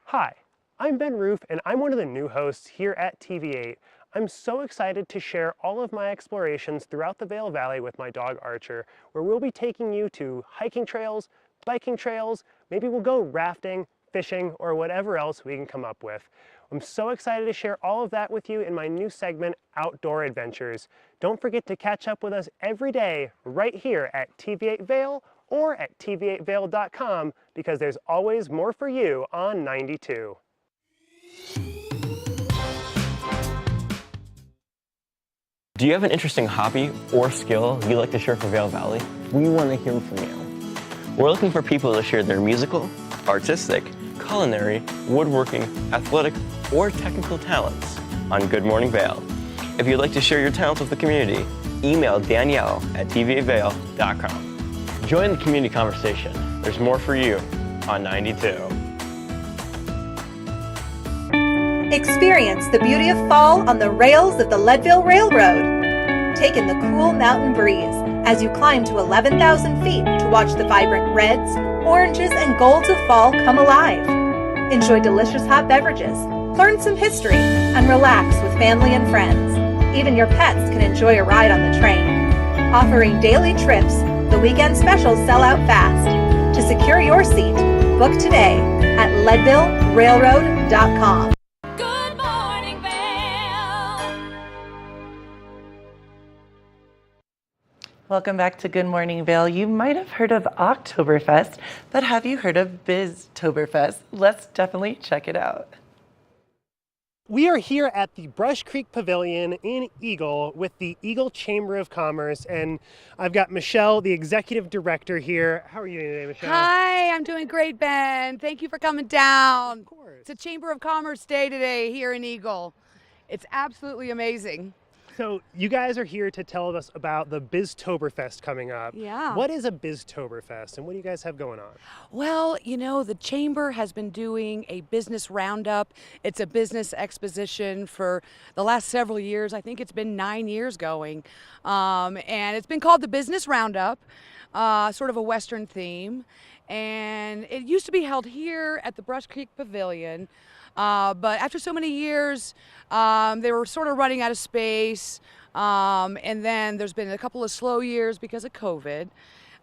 Hi, I'm Ben Roof, and I'm one of the new hosts here at TV8. I'm so excited to share all of my explorations throughout the Vail Valley with my dog Archer, where we'll be taking you to hiking trails, biking trails, maybe we'll go rafting, fishing, or whatever else we can come up with. I'm so excited to share all of that with you in my new segment, Outdoor Adventures. Don't forget to catch up with us every day right here at TV8 Vail or at tv8vail.com, because there's always more for you on 92. Do you have an interesting hobby or skill you'd like to share for Vail Valley? We want to hear from you. We're looking for people to share their musical, artistic, culinary, woodworking, athletic, or technical talents on Good Morning Vail. If you'd like to share your talents with the community, email Danielle at tva8vail.com. Join the community conversation. There's more for you on 92. Experience the beauty of fall on the rails of the Leadville Railroad. Take in the cool mountain breeze as you climb to 11,000 feet to watch the vibrant reds, oranges, and golds of fall come alive. Enjoy delicious hot beverages, learn some history, and relax with family and friends. Even your pets can enjoy a ride on the train. Offering daily trips, the weekend specials sell out fast. To secure your seat, book today at leadvillerailroad.com. Good morning, Vail. Welcome back to Good Morning Vail. You might have heard of Oktoberfest, but have you heard of Biztoberfest? Let's definitely check it out. We are here at the Brush Creek Pavilion in Eagle with the Eagle Chamber of Commerce, and I've got Michelle, the executive director here. How are you today, Michelle? Hi, I'm doing great, Ben. Thank you for coming down. Of course. It's a Chamber of Commerce day today here in Eagle. It's absolutely amazing. So you guys are here to tell us about the Biztoberfest coming up. Yeah. What is a Biztoberfest and what do you guys have going on? Well, you know, the Chamber has been doing a business roundup. It's a business exposition for the last several years. I think it's been 9 years going. And it's been called the Business Roundup, sort of a Western theme. And it used to be held here at the Brush Creek Pavilion. But after so many years, they were sort of running out of space. And then there's been a couple of slow years because of COVID.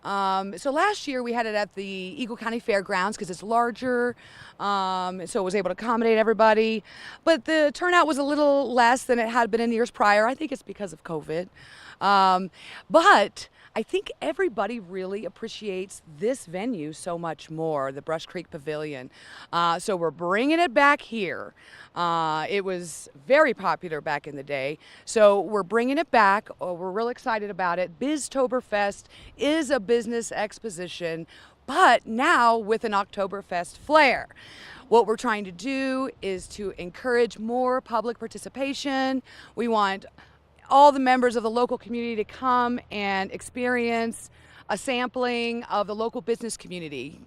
So last year we had it at the Eagle County Fairgrounds because it's larger, so it was able to accommodate everybody. But the turnout was a little less than it had been in years prior. I think it's because of COVID. But I think everybody really appreciates this venue so much more, the Brush Creek Pavilion. So we're bringing it back here. It was very popular back in the day. So we're bringing it back. We're real excited about it. Biztoberfest is a business exposition but now with an Oktoberfest flair. What we're trying to do is to encourage more public participation. We want all the members of the local community to come and experience a sampling of the local business community.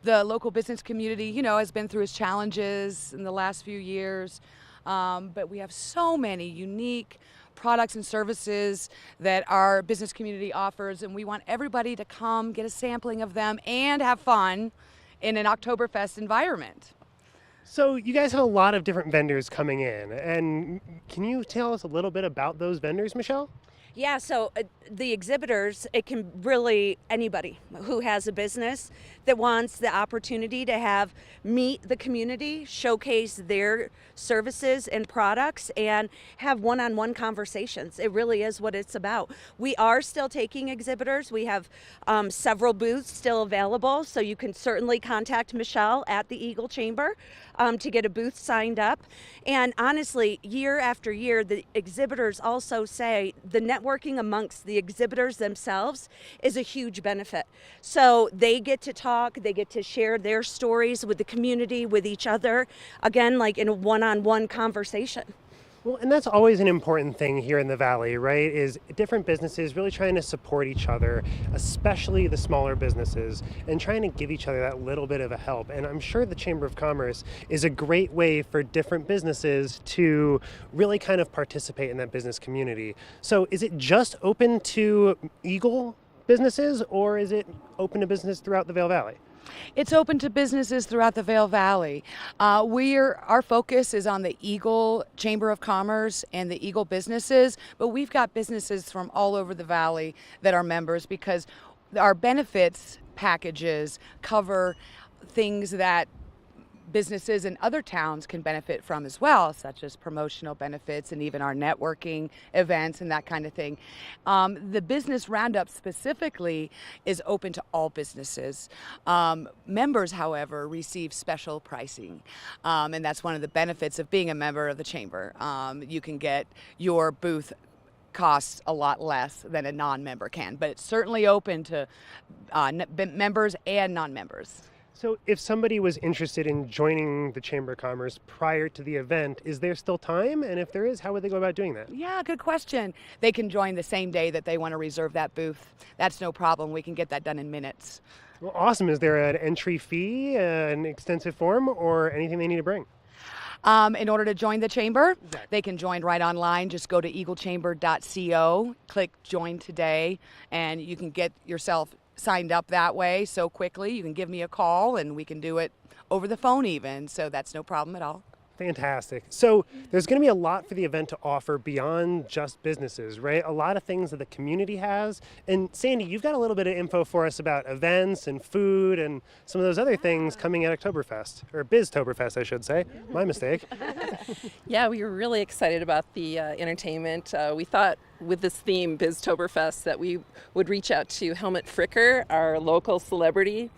The local business community, you know, has been through its challenges in the last few years, but we have so many unique products and services that our business community offers, and we want everybody to come get a sampling of them and have fun in an Oktoberfest environment. So you guys have a lot of different vendors coming in, and can you tell us a little bit about those vendors, Michelle? Yeah, so the exhibitors, it can really anybody who has a business that wants the opportunity to meet the community, showcase their services and products, and have one-on-one conversations. It really is what it's about. We are still taking exhibitors. We have several booths still available, so you can certainly contact Michelle at the Eagle Chamber to get a booth signed up. And honestly, year after year, the exhibitors also say the networking amongst the exhibitors themselves is a huge benefit. So they get to talk, they get to share their stories with the community, with each other, again, like in a one-on-one conversation. Well, and that's always an important thing here in the Valley, right? Is different businesses really trying to support each other, especially the smaller businesses, and trying to give each other that little bit of a help. And I'm sure the Chamber of Commerce is a great way for different businesses to really kind of participate in that business community. So is it just open to Eagle businesses, or is it open to business throughout the Vail Valley? It's open to businesses throughout the Vail Valley. Our focus is on the Eagle Chamber of Commerce and the Eagle businesses, but we've got businesses from all over the valley that are members because our benefits packages cover things that businesses in other towns can benefit from as well, such as promotional benefits and even our networking events and that kind of thing. The business roundup specifically is open to all businesses. Members, however, receive special pricing, and that's one of the benefits of being a member of the chamber. You can get your booth costs a lot less than a non-member can, but it's certainly open to members and non-members. So if somebody was interested in joining the Chamber of Commerce prior to the event, is there still time? And if there is, how would they go about doing that? Yeah, good question. They can join the same day that they want to reserve that booth. That's no problem. We can get that done in minutes. Well, awesome. Is there an entry fee, an extensive form, or anything they need to bring? In order to join the chamber, they can join right online. Just go to eaglechamber.co, click join today, and you can get yourself signed up that way so quickly. You can give me a call and we can do it over the phone even, so that's no problem at all. Fantastic. So there's going to be a lot for the event to offer beyond just businesses, right? A lot of things that the community has. And Sandy, you've got a little bit of info for us about events and food and some of those other things coming at Oktoberfest, or Biztoberfest, I should say. My mistake. Yeah, we were really excited about the entertainment. We thought with this theme, Biztoberfest, that we would reach out to Helmut Fricker, our local celebrity,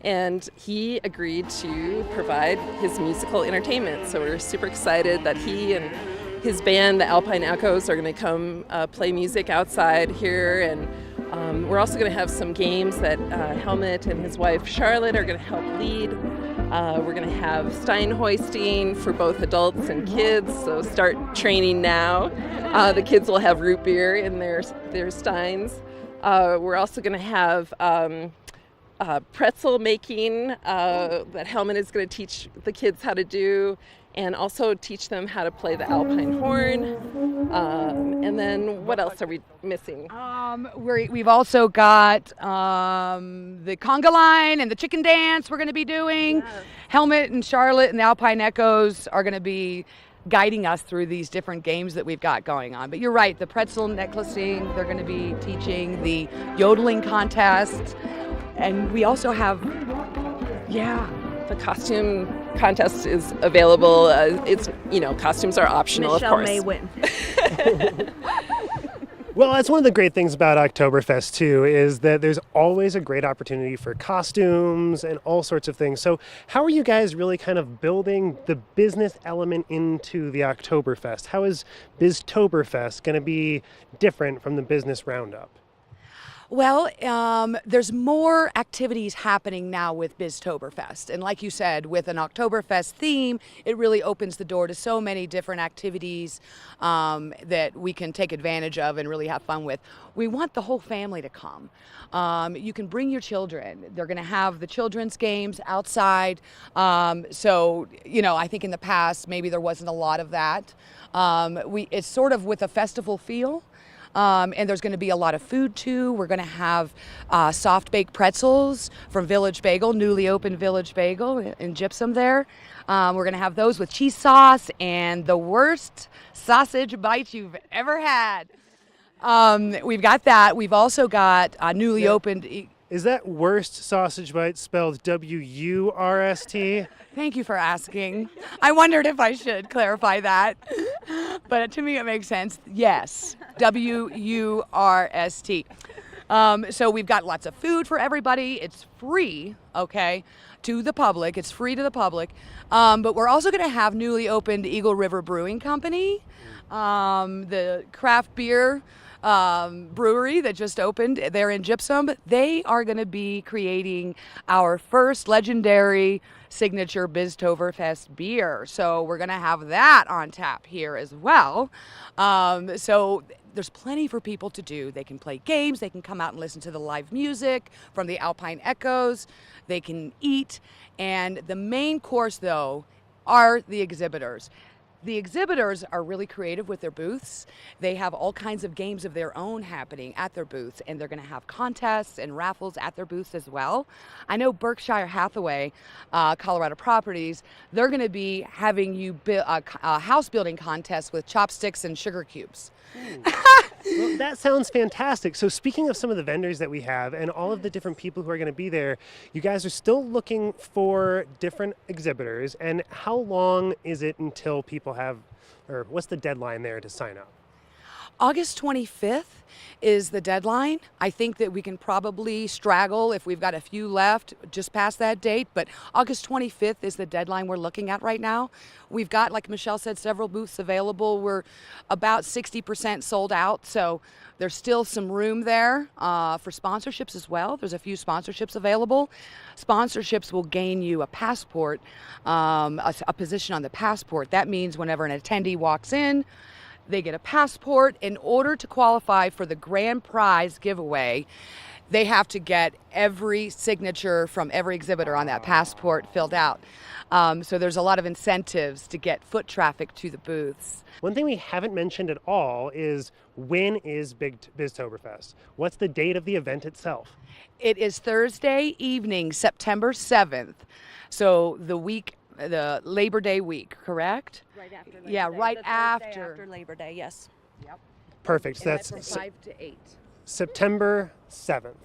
and he agreed to provide his musical entertainment. So we're super excited that he and his band, the Alpine Echoes, are going to come play music outside here. And we're also going to have some games that Helmut and his wife Charlotte are going to help lead. We're going to have stein hoisting for both adults and kids, so start training now. The kids will have root beer in their steins. We're also going to have pretzel making that Helmut is going to teach the kids how to do, and also teach them how to play the alpine horn. And then what else are we missing? We've also got the conga line and the chicken dance we're going to be doing. Yes. Helmut and Charlotte and the Alpine Echoes are going to be guiding us through these different games that we've got going on. But you're right, the pretzel necklacing, they're going to be teaching the yodeling contest. And we also have, the costume contest is available. It's, costumes are optional, Michelle of course. may win. Well, that's one of the great things about Oktoberfest, too, is that there's always a great opportunity for costumes and all sorts of things. So how are you guys really kind of building the business element into the Oktoberfest? How is Biztoberfest going to be different from the business roundup? Well, there's more activities happening now with Biztoberfest. And like you said, with an Oktoberfest theme, it really opens the door to so many different activities that we can take advantage of and really have fun with. We want the whole family to come. You can bring your children. They're going to have the children's games outside. So, you know, I think in the past, maybe there wasn't a lot of that. It's sort of with a festival feel. And there's going to be a lot of food too. We're going to have soft baked pretzels from Village Bagel, newly opened Village Bagel in Gypsum there. We're going to have those with cheese sauce and the worst sausage bite you've ever had. We've got that. We've also got newly opened. Is that worst sausage bite spelled W-U-R-S-T? Thank you for asking. I wondered if I should clarify that, but to me it makes sense. Yes, W-U-R-S-T. So we've got lots of food for everybody. It's free, okay, to the public. It's free to the public. But we're also going to have newly opened Eagle River Brewing Company, the craft beer brewery that just opened there in Gypsum. They are going to be creating our first legendary signature Biztoberfest beer. So we're going to have that on tap here as well. So there's plenty for people to do. They can play games. They can come out and listen to the live music from the Alpine Echoes. They can eat. And the main course, though, are the exhibitors. The exhibitors are really creative with their booths. They have all kinds of games of their own happening at their booths, and they're going to have contests and raffles at their booths as well. I know Berkshire Hathaway, Colorado Properties, they're going to be having you build a house building contest with chopsticks and sugar cubes. Well, that sounds fantastic. So speaking of some of the vendors that we have and all of the different people who are going to be there, you guys are still looking for different exhibitors. And how long is it until people have, or what's the deadline there to sign up? August 25th is the deadline. I think that we can probably straggle if we've got a few left just past that date, but August 25th is the deadline we're looking at right now. We've got, like Michelle said, several booths available. We're about 60% sold out, so there's still some room there for sponsorships as well. There's a few sponsorships available. Sponsorships will gain you a passport, a position on the passport. That means whenever an attendee walks in, they get a passport. In order to qualify for the grand prize giveaway, they have to get every signature from every exhibitor on that passport filled out. So there's a lot of incentives to get foot traffic to the booths. One thing we haven't mentioned at all is, when is Biztoberfest? What's the date of the event itself? It is Thursday evening, September 7th. So the Labor Day week, correct? Right after Labor Yeah, Day. right The Thursday after. after Labor Day, yes. Yep. Perfect. So And that's from 5 to 8. September 7th,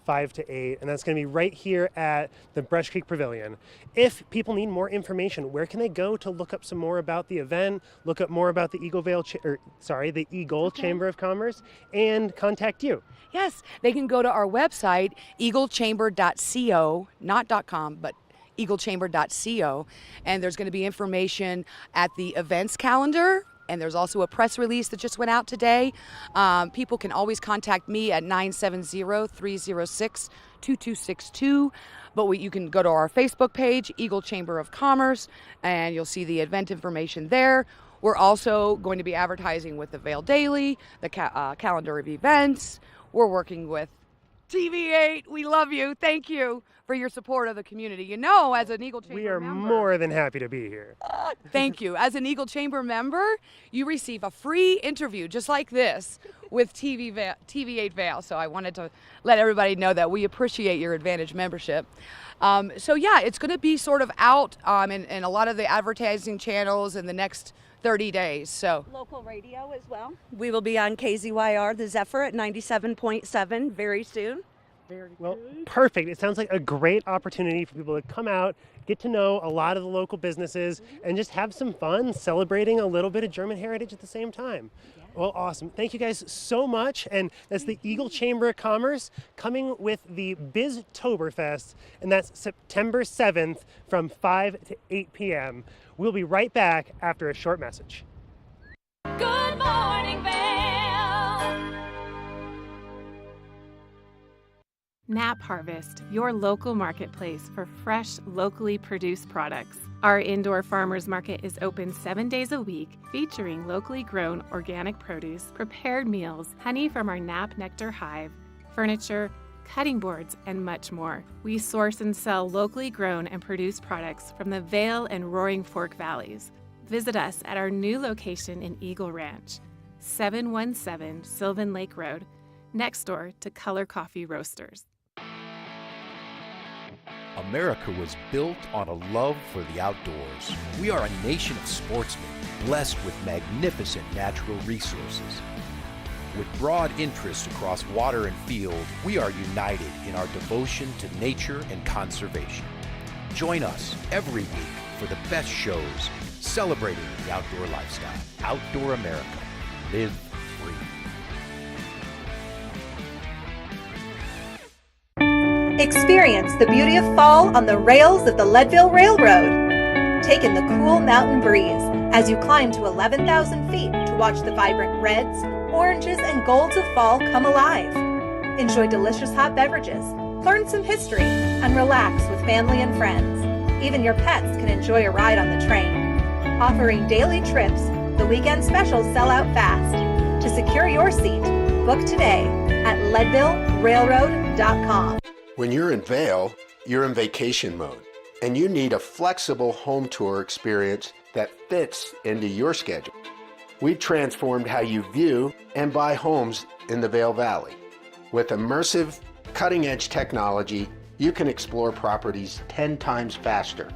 5 to 8, and that's going to be right here at the Brush Creek Pavilion. If people need more information, where can they go to look up some more about the event, look up more about the the Eagle Chamber of Commerce, and contact you? Yes, they can go to our website, eaglechamber.co, not .com, but eaglechamber.co, and there's going to be information at the events calendar, and there's also a press release that just went out today. People can always contact me at 970-306-2262, but you can go to our Facebook page, Eagle Chamber of Commerce, and you'll see the event information there. We're also going to be advertising with the Vail Daily, the calendar of events. We're working with TV8. We love you. Thank you for your support of the community. You know, as an Eagle Chamber We are member, more than happy to be here. thank you. As an Eagle Chamber member, you receive a free interview just like this with TV8 Vail. So I wanted to let everybody know that we appreciate your Advantage membership. So yeah, it's going to be sort of out in a lot of the advertising channels in the next 30 days. So Local radio as well. We will be on KZYR, the Zephyr at 97.7 very soon. Well, perfect. It sounds like a great opportunity for people to come out, get to know a lot of the local businesses, and just have some fun celebrating a little bit of German heritage at the same time. Yeah. Well, awesome. Thank you guys so much. And that's the Eagle Chamber of Commerce coming with the Biztoberfest, and that's September 7th from 5 to 8 p.m. We'll be right back after a short message. Good morning, Vail. Nap Harvest, your local marketplace for fresh, locally produced products. Our indoor farmers market is open 7 days a week, featuring locally grown organic produce, prepared meals, honey from our Nap Nectar hive, furniture, cutting boards, and much more. We source and sell locally grown and produced products from the Vail and Roaring Fork Valleys. Visit us at our new location in Eagle Ranch, 717 Sylvan Lake Road, next door to Color Coffee Roasters. America was built on a love for the outdoors. We are a nation of sportsmen, blessed with magnificent natural resources. With broad interests across water and field, we are united in our devotion to nature and conservation. Join us every week for the best shows celebrating the outdoor lifestyle. Outdoor America. Live free. Experience the beauty of fall on the rails of the Leadville Railroad. Take in the cool mountain breeze as you climb to 11,000 feet to watch the vibrant reds, oranges, and golds of fall come alive. Enjoy delicious hot beverages, learn some history, and relax with family and friends. Even your pets can enjoy a ride on the train. Offering daily trips, the weekend specials sell out fast. To secure your seat, book today at leadvillerailroad.com. When you're in Vail, you're in vacation mode, and you need a flexible home tour experience that fits into your schedule. We've transformed how you view and buy homes in the Vail Valley. With immersive, cutting-edge technology, you can explore properties 10 times faster.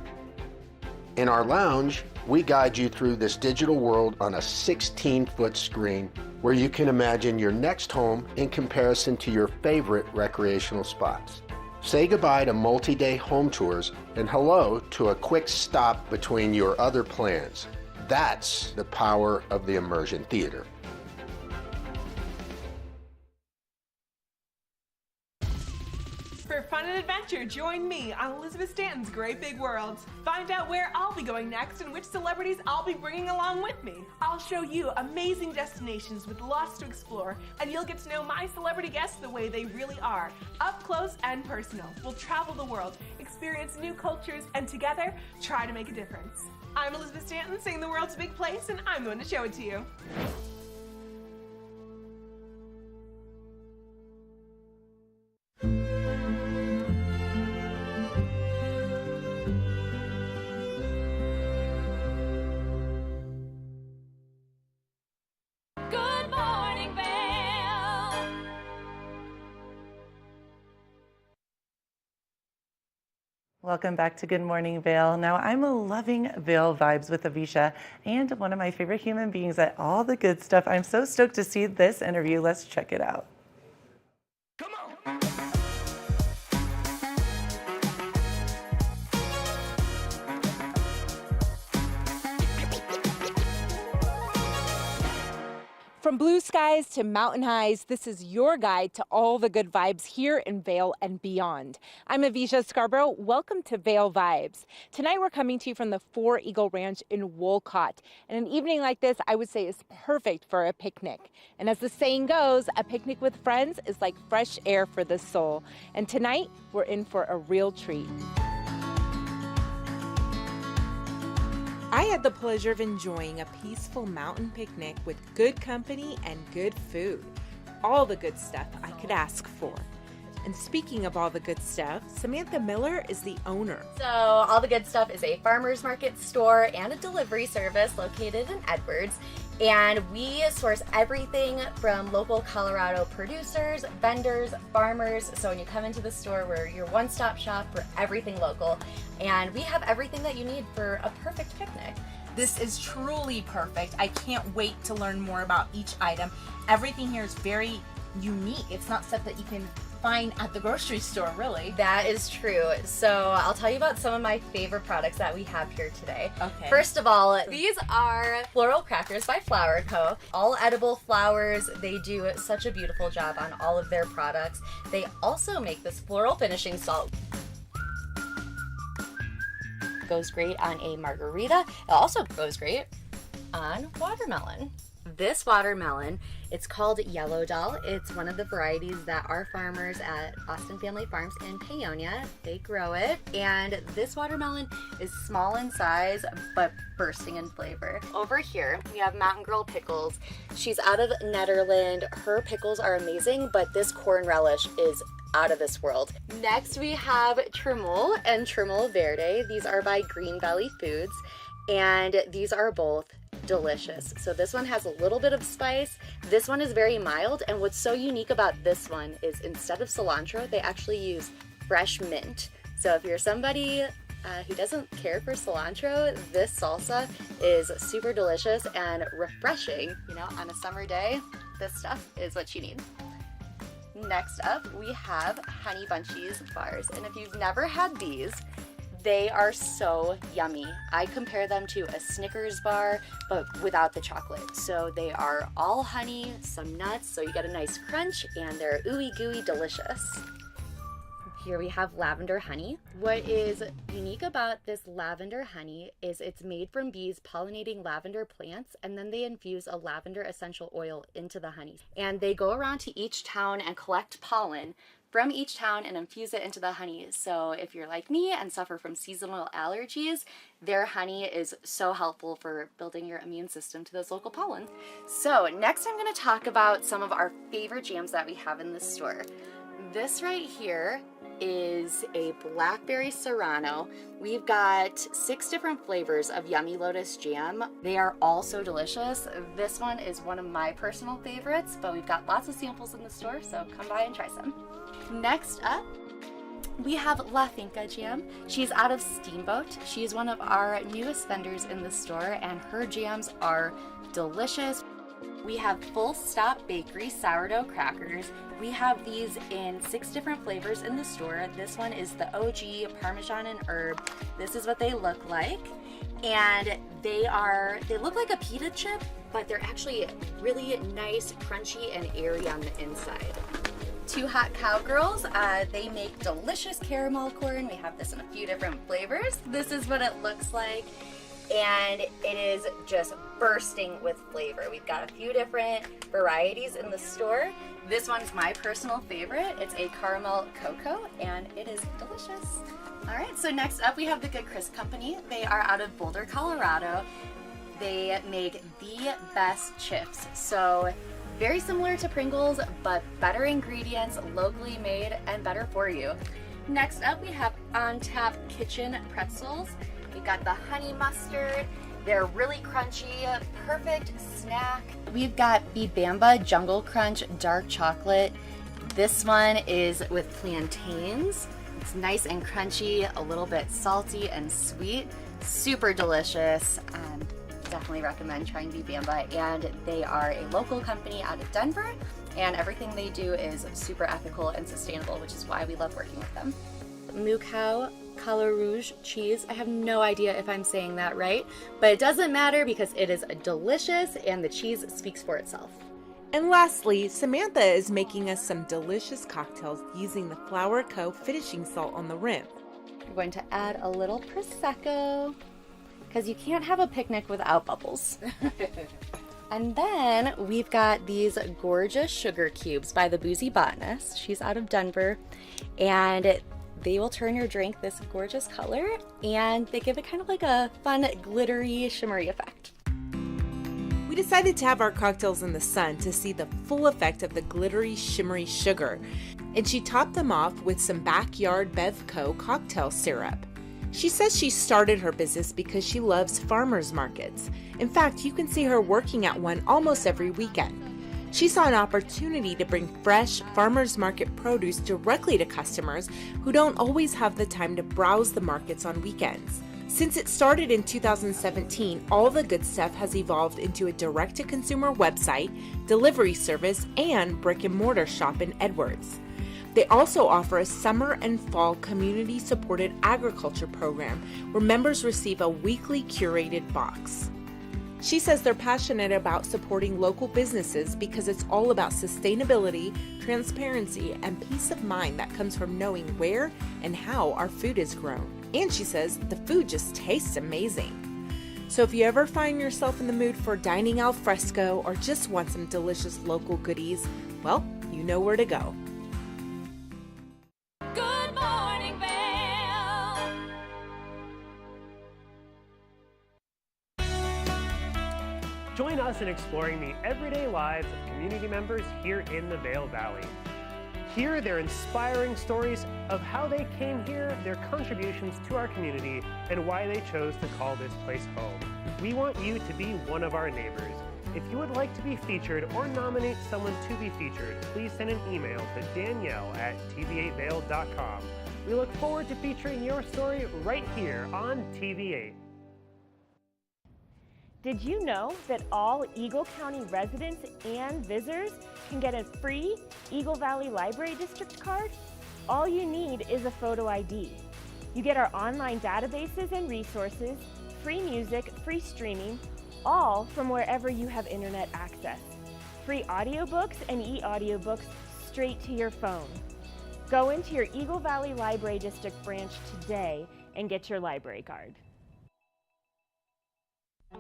In our lounge, we guide you through this digital world on a 16-foot screen where you can imagine your next home in comparison to your favorite recreational spots. Say goodbye to multi-day home tours and hello to a quick stop between your other plans. That's the power of the Immersion Theater. For fun and adventure, join me on Elizabeth Stanton's Great Big Worlds. Find out where I'll be going next and which celebrities I'll be bringing along with me. I'll show you amazing destinations with lots to explore, and you'll get to know my celebrity guests the way they really are, up close and personal. We'll travel the world, experience new cultures, and together, try to make a difference. I'm Elizabeth Stanton, saying the world's a big place, and I'm going to show it to you. Good morning, Vail. Welcome back to Good Morning Vail. Now, I'm loving Vail Vibes with Avisha and one of my favorite human beings at all the good stuff. I'm so stoked to see this interview. Let's check it out. From blue skies to mountain highs, this is your guide to all the good vibes here in Vail and beyond. I'm Avisha Scarborough. Welcome to Vail Vibes. Tonight we're coming to you from the Four Eagle Ranch in Wolcott. And an evening like this, I would say, is perfect for a picnic. And as the saying goes, a picnic with friends is like fresh air for the soul. And tonight, we're in for a real treat. I had the pleasure of enjoying a peaceful mountain picnic with good company and good food. All the good stuff I could ask for. And speaking of all the good stuff, Samantha Miller is the owner. So All the Good Stuff is a farmer's market store and a delivery service located in Edwards. And we source everything from local Colorado producers, vendors, farmers. So when you come into the store, we're your one-stop shop for everything local. And we have everything that you need for a perfect picnic. This is truly perfect. I can't wait to learn more about each item. Everything here is very unique. It's not stuff that you can find at the grocery store, really. That is true. So I'll tell you about some of my favorite products that we have here today. Okay. First of all, these are floral crackers by Flower Co. All edible flowers. They do such a beautiful job on all of their products. They also make this floral finishing salt. Goes great on a margarita. It also goes great on watermelon. This watermelon, it's called Yellow Doll. It's one of the varieties that our farmers at Austin Family Farms in Paonia, they grow it. And this watermelon is small in size, but bursting in flavor. Over here, we have Mountain Girl Pickles. She's out of Netherlands. Her pickles are amazing, but this corn relish is out of this world. Next, we have Tremol and Tremol Verde. These are by Green Valley Foods, and these are both delicious. So this one has a little bit of spice. This one is very mild, and what's so unique about this one is instead of cilantro, they actually use fresh mint. So if you're somebody who doesn't care for cilantro, this salsa is super delicious and refreshing. You know, on a summer day, this stuff is what you need. Next up, we have Honey Bunchies bars, and if you've never had these, they are so yummy. I compare them to a Snickers bar, but without the chocolate. So they are all honey, some nuts, so you get a nice crunch, and they're ooey gooey delicious. Here we have lavender honey. What is unique about this lavender honey is it's made from bees pollinating lavender plants, and then they infuse a lavender essential oil into the honey. And they go around to each town and collect pollen from each town and infuse it into the honey. So if you're like me and suffer from seasonal allergies, their honey is so helpful for building your immune system to those local pollen. So next I'm gonna talk about some of our favorite jams that we have in the store. This right here is a blackberry serrano. We've got 6 different flavors of Yummy Lotus jam. They are all so delicious. This one is one of my personal favorites, but we've got lots of samples in the store, so come by and try some. Next up, we have La Finca jam. She's out of Steamboat. She's one of our newest vendors in the store, and her jams are delicious. We have Full Stop Bakery sourdough crackers. We have these in 6 different flavors in the store. This one is the OG Parmesan and herb. This is what they look like. And they look like a pita chip, but they're actually really nice, crunchy, and airy on the inside. Two Hot Cowgirls, they make delicious caramel corn. We have this in a few different flavors. This is what it looks like, and it is just bursting with flavor. We've got a few different varieties in the store. This one's my personal favorite. It's a caramel cocoa, and it is delicious. All right, so next up we have the Good Crisp Company. They are out of Boulder, Colorado. They make the best chips. So very similar to Pringles, but better ingredients, locally made, and better for you. Next up, we have On Tap Kitchen Pretzels. We've got the honey mustard. They're really crunchy, perfect snack. We've got Bibamba Jungle Crunch Dark Chocolate. This one is with plantains. It's nice and crunchy, a little bit salty and sweet. Super delicious. Definitely recommend trying Bibamba, and they are a local company out of Denver, and everything they do is super ethical and sustainable, which is why we love working with them. Moo Cow Color Rouge cheese. I have no idea if I'm saying that right, but it doesn't matter because it is delicious and the cheese speaks for itself. And lastly, Samantha is making us some delicious cocktails using the Flour Co. finishing salt on the rim. We're going to add a little Prosecco, because you can't have a picnic without bubbles. And then we've got these gorgeous sugar cubes by the Boozy Botanist. She's out of Denver, and they will turn your drink this gorgeous color, and they give it kind of like a fun, glittery, shimmery effect. We decided to have our cocktails in the sun to see the full effect of the glittery, shimmery sugar, and she topped them off with some Backyard Bevco cocktail syrup. She says she started her business because she loves farmers markets. In fact, you can see her working at one almost every weekend. She saw an opportunity to bring fresh farmers market produce directly to customers who don't always have the time to browse the markets on weekends. Since it started in 2017, All the Good Stuff has evolved into a direct-to-consumer website, delivery service, and brick-and-mortar shop in Edwards. They also offer a summer and fall community-supported agriculture program where members receive a weekly curated box. She says they're passionate about supporting local businesses because it's all about sustainability, transparency, and peace of mind that comes from knowing where and how our food is grown. And she says the food just tastes amazing. So if you ever find yourself in the mood for dining al fresco or just want some delicious local goodies, well, you know where to go. Good morning, Vail. Join us in exploring the everyday lives of community members here in the Vail Valley. Hear their inspiring stories of how they came here, their contributions to our community, and why they chose to call this place home. We want you to be one of our neighbors. If you would like to be featured or nominate someone to be featured, please send an email to danielle@tv8vail.com. We look forward to featuring your story right here on TV8. Did you know that all Eagle County residents and visitors can get a free Eagle Valley Library District card? All you need is a photo ID. You get our online databases and resources, free music, free streaming, all from wherever you have internet access. Free audiobooks and e-audiobooks straight to your phone. Go into your Eagle Valley Library District branch today and get your library card.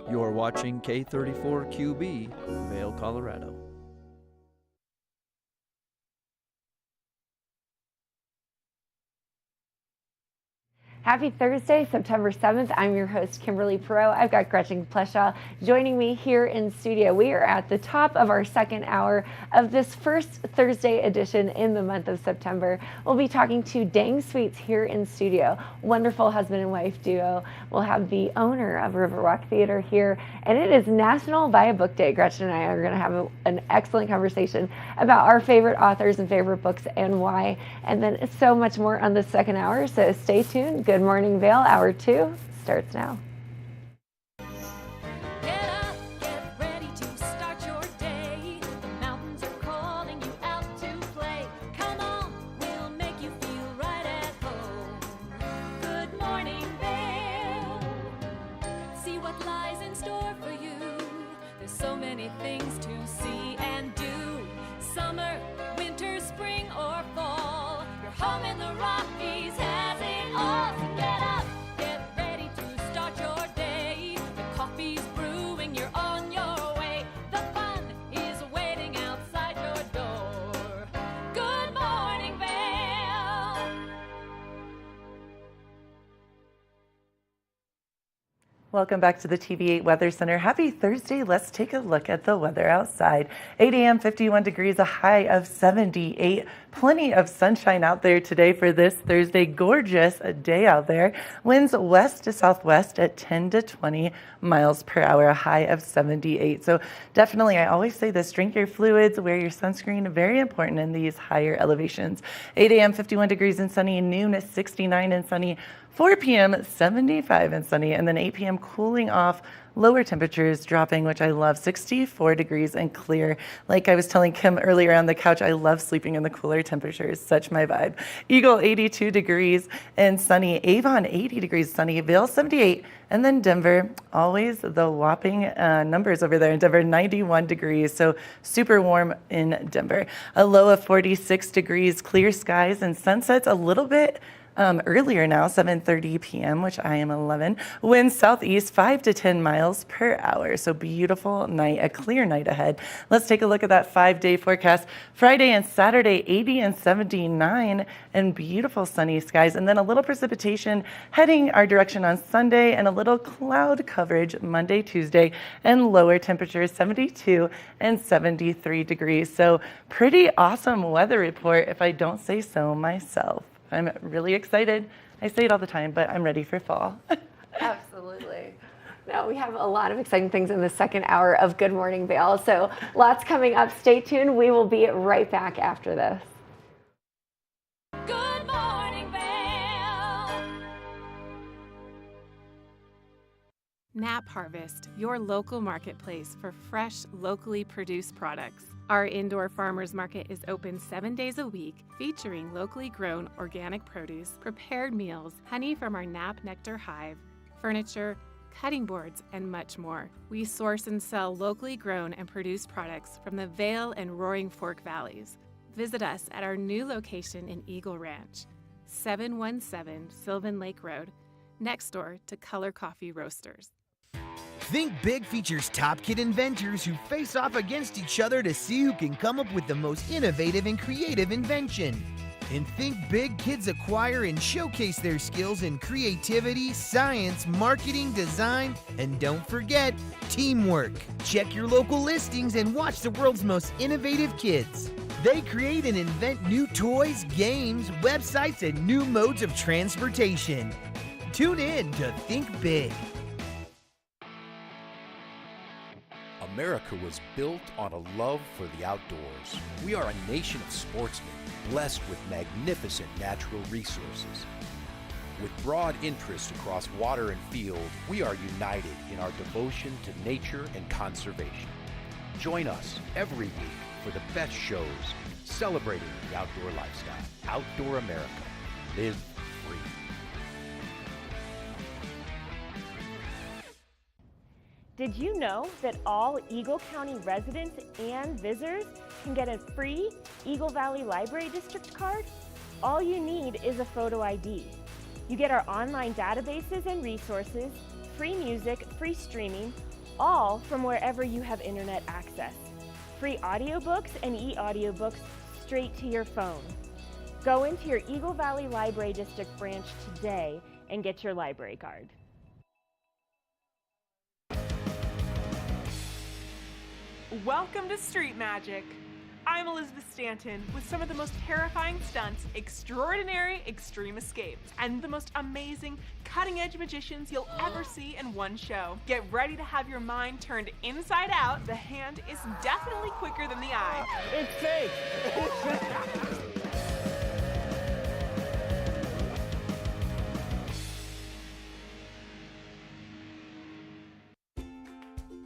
You're watching K34QB, Vail, Colorado. Happy Thursday, September 7th. I'm your host, Kimberly Perot. I've got Gretchen Pleshaw joining me here in studio. We are at the top of our second hour of this first Thursday edition in the month of September. We'll be talking to Dang Sweets here in studio. Wonderful husband and wife duo. We'll have the owner of Riverwalk Theater here, and it is National Buy a Book Day. Gretchen and I are going to have an excellent conversation about our favorite authors and favorite books and why, and then so much more on the second hour, so stay tuned. Good Morning Vail, Hour 2 starts now. Get up, get ready to start your day. The mountains are calling you out to play. Come on, we'll make you feel right at home. Good morning, Vail. See what lies in store for you. There's so many things to see and do. Summer, winter, spring, or fall. Your home in the Rockies has it all. So get up, get ready to start your day. The coffee's brewing, you're on your way. The fun is waiting outside your door. Good morning, Vail. Welcome back to the TV8 Weather Center. Happy Thursday. Let's take a look at the weather outside. 8 a.m., 51 degrees, a high of 78. Plenty of sunshine out there today for this Thursday. Gorgeous day out there. Winds west to southwest at 10 to 20 miles per hour, a high of 78. So definitely, I always say this, drink your fluids, wear your sunscreen, very important in these higher elevations. 8 a.m., 51 degrees and sunny, noon at 69 and sunny, 4 p.m., 75 and sunny, and then 8 p.m. cooling off, lower temperatures dropping, which I love, 64 degrees and clear. Like I was telling Kim earlier on the couch, I love sleeping in the cooler temperatures, such my vibe. Eagle, 82 degrees and sunny. Avon, 80 degrees sunny. Vail, 78. And then Denver, always the whopping numbers over there in Denver, 91 degrees, so super warm in Denver. A low of 46 degrees, clear skies, and sunsets a little bit earlier now, 7:30 p.m., which I am 11. Winds southeast 5 to 10 miles per hour. So beautiful night, a clear night ahead. Let's take a look at that 5-day forecast. Friday and Saturday, 80 and 79, and beautiful sunny skies. And then a little precipitation heading our direction on Sunday, and a little cloud coverage Monday, Tuesday, and lower temperatures 72 and 73 degrees. So pretty awesome weather report, if I don't say so myself. I'm really excited. I say it all the time, but I'm ready for fall. Absolutely. No, we have a lot of exciting things in the second hour of Good Morning Vail. So lots coming up. Stay tuned. We will be right back after this. Good morning, Vail. Nap Harvest, your local marketplace for fresh, locally produced products. Our indoor farmers market is open 7 days a week, featuring locally grown organic produce, prepared meals, honey from our Nap Nectar hive, furniture, cutting boards, and much more. We source and sell locally grown and produced products from the Vail and Roaring Fork Valleys. Visit us at our new location in Eagle Ranch, 717 Sylvan Lake Road, next door to Color Coffee Roasters. Think Big features top kid inventors who face off against each other to see who can come up with the most innovative and creative invention. And Think Big kids acquire and showcase their skills in creativity, science, marketing, design, and don't forget, teamwork. Check your local listings and watch the world's most innovative kids. They create and invent new toys, games, websites, and new modes of transportation. Tune in to Think Big. America was built on a love for the outdoors. We are a nation of sportsmen, blessed with magnificent natural resources. With broad interests across water and field, we are united in our devotion to nature and conservation. Join us every week for the best shows celebrating the outdoor lifestyle. Outdoor America. Live free. Did you know that all Eagle County residents and visitors can get a free Eagle Valley Library District card? All you need is a photo ID. You get our online databases and resources, free music, free streaming, all from wherever you have internet access. Free audiobooks and e-audiobooks straight to your phone. Go into your Eagle Valley Library District branch today and get your library card. Welcome to Street Magic. I'm Elizabeth Stanton with some of the most terrifying stunts, extraordinary extreme escapes, and the most amazing cutting-edge magicians you'll ever see in one show. Get ready to have your mind turned inside out. The hand is definitely quicker than the eye. It's fake!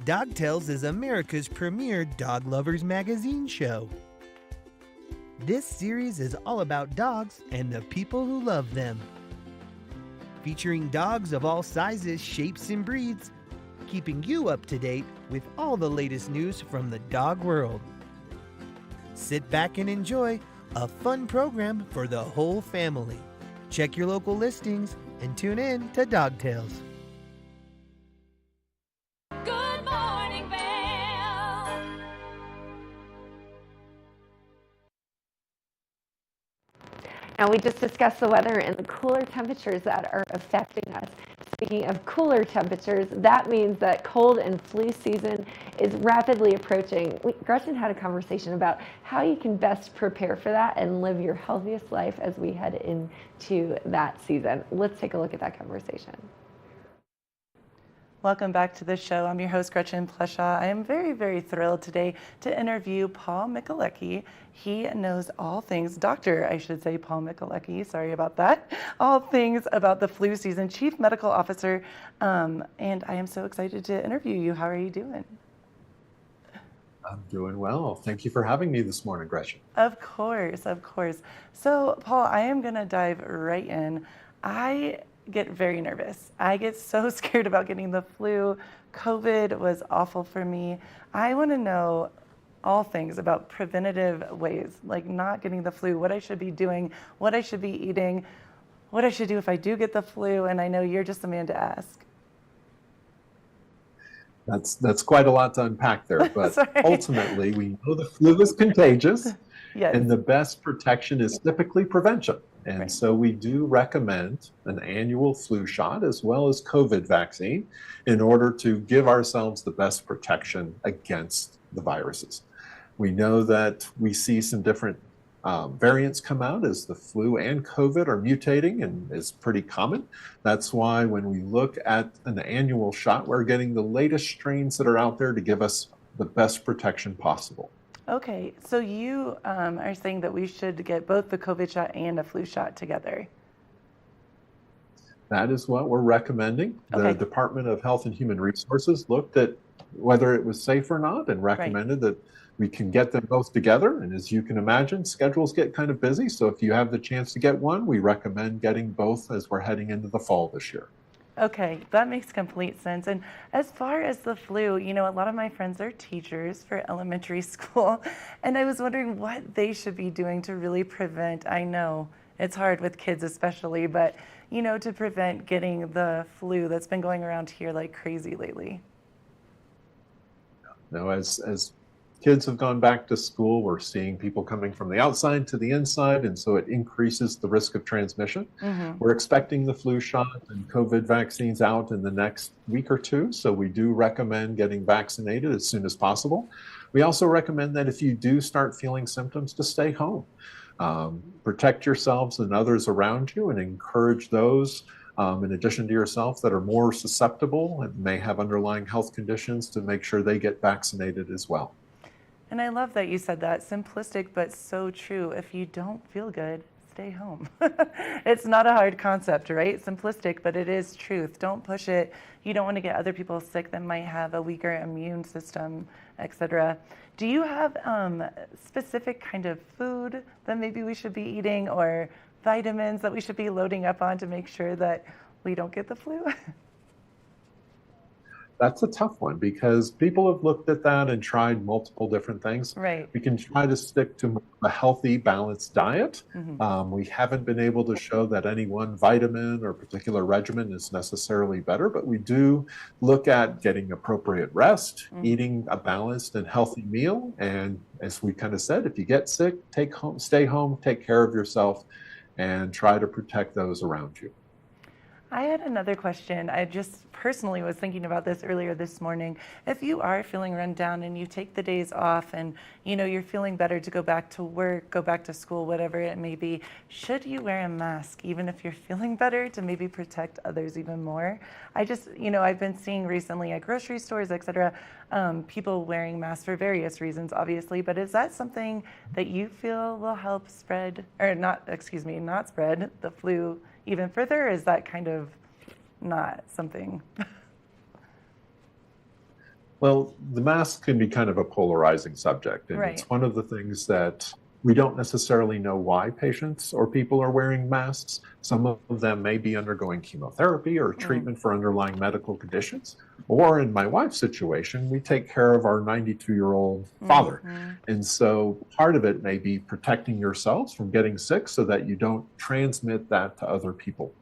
Dog Tales is America's premier dog lovers magazine show. This series is all about dogs and the people who love them. Featuring dogs of all sizes, shapes, and breeds, keeping you up to date with all the latest news from the dog world. Sit back and enjoy a fun program for the whole family. Check your local listings and tune in to Dog Tales. Good morning, Vail. Now, we just discussed the weather and the cooler temperatures that are affecting us. Speaking of cooler temperatures, that means that cold and flu season is rapidly approaching. Gretchen had a conversation about how you can best prepare for that and live your healthiest life as we head into that season. Let's take a look at that conversation. Welcome back to the show. I'm your host, Gretchen Pleshaw. I am very, very thrilled today to interview Paul Michalecki. He knows all things, Dr. I should say, Paul Michalecki, sorry about that, all things about the flu season, Chief Medical Officer, and I am so excited to interview you. How are you doing? I'm doing well. Thank you for having me this morning, Gretchen. Of course, of course. So, Paul, I am going to dive right in. I get very nervous. I get so scared about getting the flu. COVID was awful for me. I want to know all things about preventative ways, like not getting the flu, what I should be doing, what I should be eating, what I should do if I do get the flu, and I know you're just the man to ask. That's quite a lot to unpack there, but ultimately we know the flu is contagious, Yes. and the best protection is typically prevention. And so we do recommend an annual flu shot as well as COVID vaccine in order to give ourselves the best protection against the viruses. We know that we see some different variants come out as the flu and COVID are mutating, and is pretty common. That's why when we look at an annual shot, we're getting the latest strains that are out there to give us the best protection possible. Okay, so you are saying that we should get both the COVID shot and a flu shot together. That is what we're recommending. The Okay. Department of Health and Human Resources looked at whether it was safe or not and recommended that we can get them both together. And as you can imagine, schedules get kind of busy. So if you have the chance to get one, we recommend getting both as we're heading into the fall this year. Okay, that makes complete sense. And as far as the flu, you know, a lot of my friends are teachers for elementary school, and I was wondering what they should be doing to really prevent, I know it's hard with kids especially, but, you know, to prevent getting the flu that's been going around here like crazy lately. Now, as kids have gone back to school, we're seeing people coming from the outside to the inside, and so it increases the risk of transmission. Mhm. We're expecting the flu shot and COVID vaccines out in the next week or two, so we do recommend getting vaccinated as soon as possible. We also recommend that if you do start feeling symptoms, to stay home. Protect yourselves and others around you, and encourage those, in addition to yourself, that are more susceptible and may have underlying health conditions, to make sure they get vaccinated as well. And I love that you said that. Simplistic, but so true. If you don't feel good, stay home. It's not a hard concept, right? Simplistic, but it is truth. Don't push it. You don't want to get other people sick that might have a weaker immune system, etc. Do you have specific kind of food that maybe we should be eating, or vitamins that we should be loading up on to make sure that we don't get the flu? That's a tough one, because people have looked at that and tried multiple different things. Right. We can try to stick to a healthy, balanced diet. Mhm. We haven't been able to show that any one vitamin or particular regimen is necessarily better, but we do look at getting appropriate rest, eating a balanced and healthy meal. And as we kind of said, if you get sick, stay home, take care of yourself, and try to protect those around you. I had another question. I just personally was thinking about this earlier this morning. If you are feeling run down and you take the days off and you're feeling better to go back to work, go back to school, whatever it may be, should you wear a mask even if you're feeling better, to maybe protect others even more? I've been seeing recently at grocery stores, etc., people wearing masks for various reasons, obviously, but is that something that you feel will help not spread the flu even further? Or is that kind of not something? Well, the mask can be kind of a polarizing subject, and Right. it's one of the things that we don't necessarily know why patients or people are wearing masks. Some of them may be undergoing chemotherapy or treatment for underlying medical conditions. Or in my wife's situation, we take care of our 92-year-old father. And so part of it may be protecting yourselves from getting sick so that you don't transmit that to other people.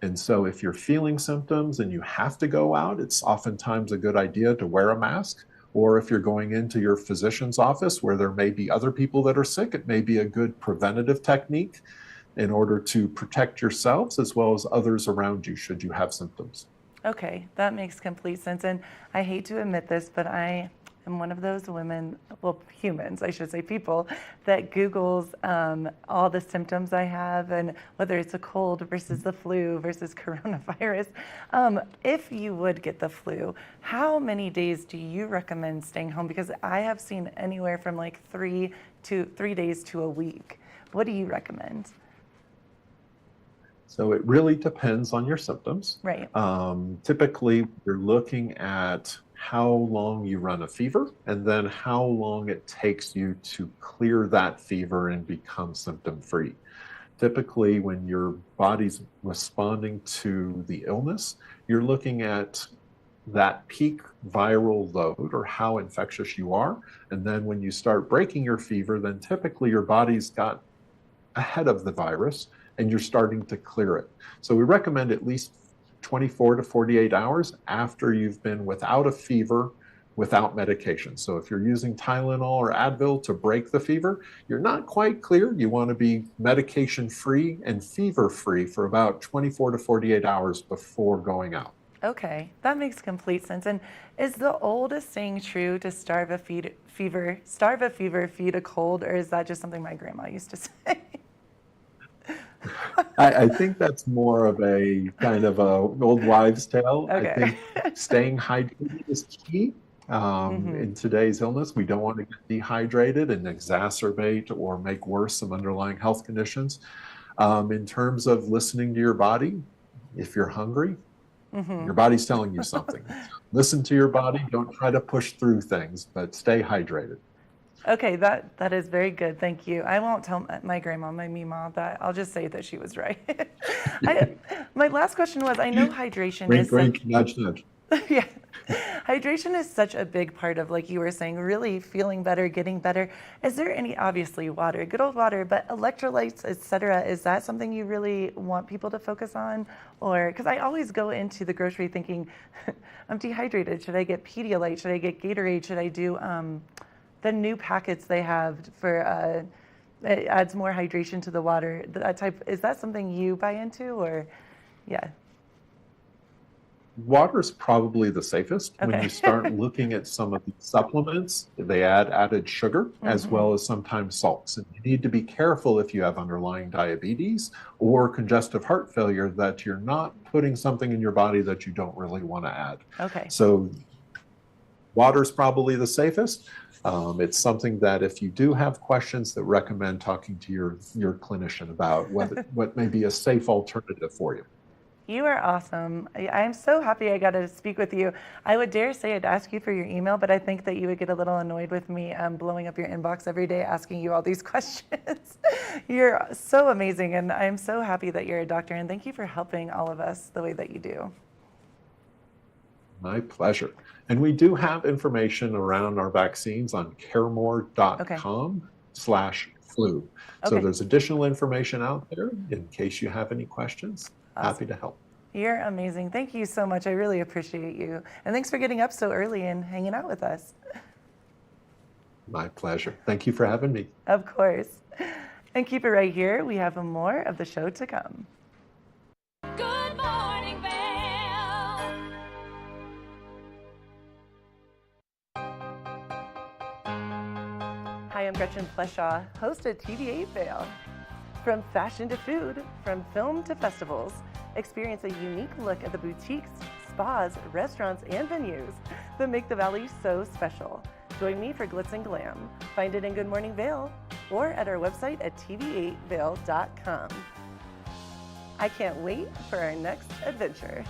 And so if you're feeling symptoms and you have to go out, it's oftentimes a good idea to wear a mask. Or if you're going into your physician's office where there may be other people that are sick, it may be a good preventative technique in order to protect yourselves as well as others around you should you have symptoms. Okay, that makes complete sense. And I hate to admit this, but I am one of those humans, I should say, people that Googles all the symptoms I have, and whether it's a cold versus the flu versus coronavirus. If you would get the flu, how many days do you recommend staying home? Because I have seen anywhere from like 3 days to a week. What do you recommend? So it really depends on your symptoms. Right. Typically, you're looking at how long you run a fever and then how long it takes you to clear that fever and become symptom-free. Typically, when your body's responding to the illness, you're looking at that peak viral load or how infectious you are. And then when you start breaking your fever, then typically your body's got ahead of the virus and you're starting to clear it. So we recommend at least 24 to 48 hours after you've been without a fever, without medication. So if you're using Tylenol or Advil to break the fever, you're not quite clear. You want to be medication-free and fever-free for about 24 to 48 hours before going out. Okay, that makes complete sense. And is the oldest saying true to starve a fever, feed a cold, or is that just something my grandma used to say? I think that's more of a kind of an old wives' tale. Okay. I think staying hydrated is key. In today's illness, we don't want to get dehydrated and exacerbate or make worse some underlying health conditions. In terms of listening to your body, if you're hungry, your body's telling you something. Listen to your body. Don't try to push through things, but stay hydrated. Okay, that is very good. Thank you. I won't tell my grandma, my Mima, that. I'll just say that she was right. My last question was, I know hydration is... Nudge, nudge. Yeah. Hydration is such a big part of, like you were saying, really feeling better, getting better. Is there any, obviously water, good old water, but electrolytes, etc. Is that something you really want people to focus on? Or, because I always go into the grocery thinking, I'm dehydrated. Should I get Pedialyte? Should I get Gatorade? Should I do the new packets they have for, it adds more hydration to the water, that type? Is that something you buy into, or, yeah? Water is probably the safest. When you start looking at some of the supplements, they add added sugar as well as sometimes salts. And you need to be careful if you have underlying diabetes or congestive heart failure that you're not putting something in your body that you don't really want to add. Okay. So water is probably the safest. It's something that if you do have questions, that recommend talking to your clinician about what may be a safe alternative for you. You are awesome. I'm so happy I got to speak with you. I would dare say I'd ask you for your email, but I think that you would get a little annoyed with me blowing up your inbox every day asking you all these questions. You're so amazing, and I'm so happy that you're a doctor, and thank you for helping all of us the way that you do. My pleasure. And we do have information around our vaccines on caremore.com/flu. So there's additional information out there in case you have any questions. Happy to help. You're amazing. Thank you so much. I really appreciate you. And thanks for getting up so early and hanging out with us. My pleasure. Thank you for having me. Of course. And keep it right here. We have more of the show to come. Good morning, Vail. Hi, I'm Gretchen Pleshaw, host of TV8 Vail. From fashion to food, from film to festivals, experience a unique look at the boutiques, spas, restaurants, and venues that make the Valley so special. Join me for Glitz and Glam. Find it in Good Morning Vail or at our website at tv8vail.com. I can't wait for our next adventure.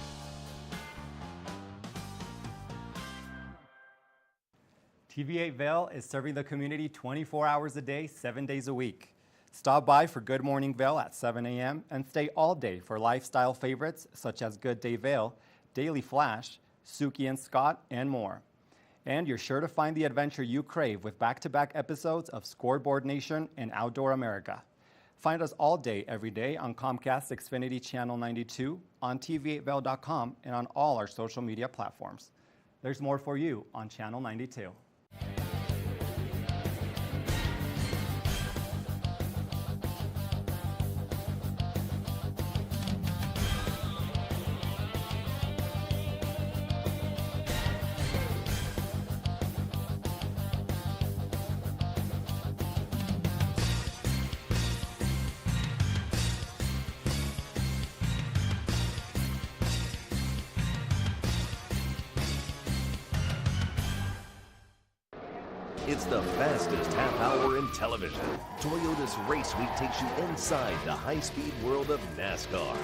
TV8 Vail is serving the community 24 hours a day, 7 days a week. Stop by for Good Morning Vail at 7 a.m. and stay all day for lifestyle favorites such as Good Day Vail, Daily Flash, Suki and Scott, and more. And you're sure to find the adventure you crave with back-to-back episodes of Scoreboard Nation and Outdoor America. Find us all day, every day on Comcast Xfinity Channel 92, on tv8vail.com, and on all our social media platforms. There's more for you on Channel 92. It's the fastest half hour in television. Toyota's Race Week takes you inside the high-speed world of NASCAR.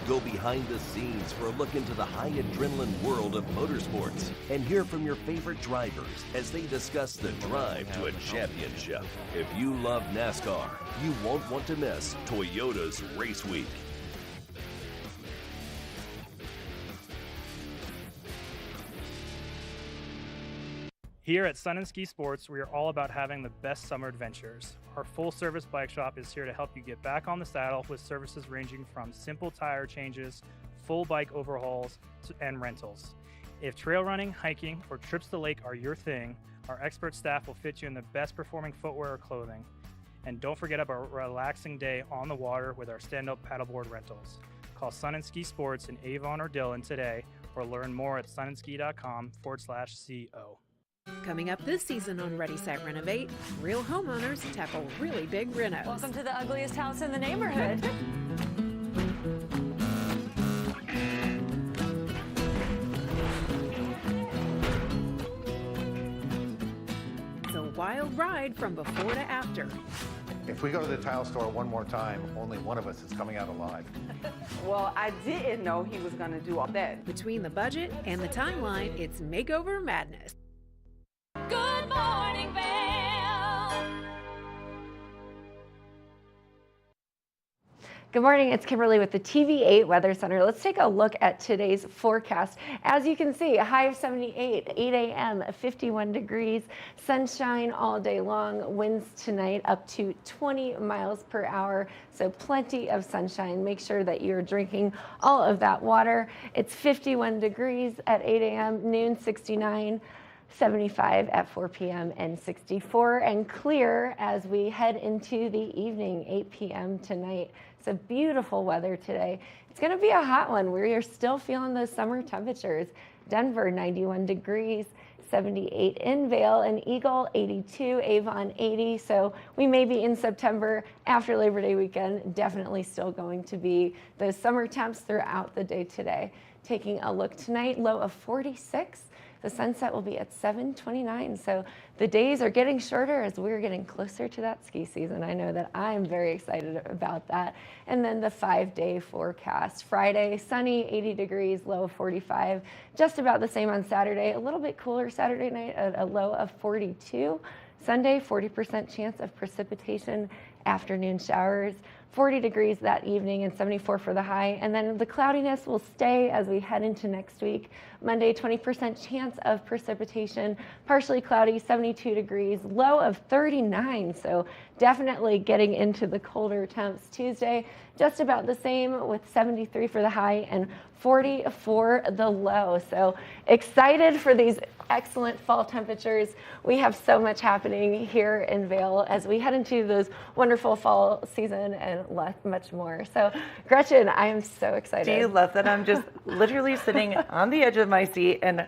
Go behind the scenes for a look into the high adrenaline world of motorsports and hear from your favorite drivers as they discuss the drive to a championship. If you love NASCAR, you won't want to miss Toyota's Race Week. Here at Sun and Ski Sports, we are all about having the best summer adventures. Our full-service bike shop is here to help you get back on the saddle with services ranging from simple tire changes, full bike overhauls, and rentals. If trail running, hiking, or trips to the lake are your thing, our expert staff will fit you in the best performing footwear or clothing. And don't forget about a relaxing day on the water with our stand-up paddleboard rentals. Call Sun and Ski Sports in Avon or Dillon today, or learn more at sunandski.com/co. Coming up this season on Ready, Set, Renovate, real homeowners tackle really big renos. Welcome to the ugliest house in the neighborhood. It's a wild ride from before to after. If we go to the tile store one more time, only one of us is coming out alive. Well, I didn't know he was going to do all that. Between the budget and the timeline, it's makeover madness. Good morning, Vail. Good morning, it's Kimberly with the TV8 Weather Center. Let's take a look at today's forecast. As you can see, a high of 78, 8 a.m., 51 degrees, sunshine all day long, winds tonight up to 20 miles per hour, so plenty of sunshine. Make sure that you're drinking all of that water. It's 51 degrees at 8 a.m., noon 69. 75 at 4 p.m. and 64 and clear as we head into the evening, 8 p.m. tonight. So beautiful weather today. It's going to be a hot one. We are still feeling those summer temperatures. Denver, 91 degrees, 78 in Vail and Eagle, 82, Avon, 80. So we may be in September after Labor Day weekend. Definitely still going to be those summer temps throughout the day today. Taking a look tonight, low of 46. The sunset will be at 7:29, so the days are getting shorter as we're getting closer to that ski season. I know that I'm very excited about that. And then the 5-day forecast. Friday, sunny, 80 degrees, low of 45. Just about the same on Saturday. A little bit cooler Saturday night at a low of 42. Sunday, 40% chance of precipitation, afternoon showers. 40 degrees that evening and 74 for the high. And then the cloudiness will stay as we head into next week. Monday, 20% chance of precipitation, partially cloudy, 72 degrees, low of 39. So definitely getting into the colder temps. Tuesday, just about the same with 73 for the high and 40 for the low. So excited for these excellent fall temperatures. We have so much happening here in Vail as we head into those wonderful fall season and much more. So Gretchen, I am so excited. Do you love that I'm just literally sitting on the edge of my seat and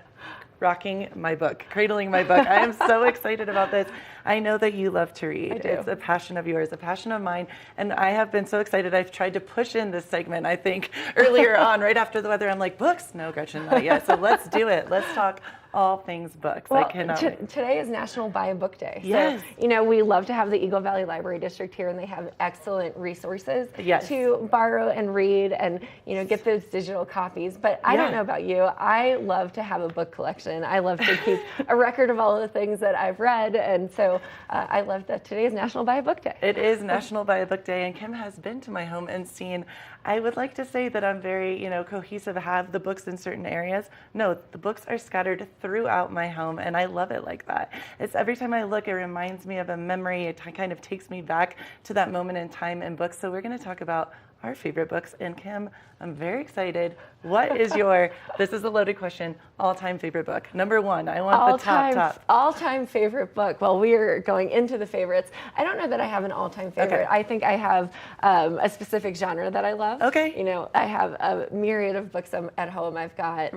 rocking my book, cradling my book? I am so excited about this. I know that you love to read. I do. It's a passion of yours, a passion of mine. And I have been so excited. I've tried to push in this segment, I think, earlier on, right after the weather. I'm like, books? No, Gretchen, not yet. So let's do it. Let's talk all things books. Well, I cannot wait. Today is National Buy a Book Day. Yes. So, we love to have the Eagle Valley Library District here, and they have excellent resources Yes. to borrow and read and, get those digital copies. But I don't know about you. I love to have a book collection. I love to keep a record of all the things that I've read. And so I love that today is National Buy a Book Day. It is National Buy a Book Day, and Kim has been to my home and seen. I would like to say that I'm very, cohesive, have the books in certain areas. No, the books are scattered throughout my home, and I love it like that. It's every time I look, it reminds me of a memory. It kind of takes me back to that moment in time in books. So we're going to talk about our favorite books. And Kim, I'm very excited. What is your, this is a loaded question, all-time favorite book? Number one, I want the top. All-time favorite book. Well, we are going into the favorites. I don't know that I have an all-time favorite. Okay. I think I have a specific genre that I love. Okay. I have a myriad of books at home. I've got,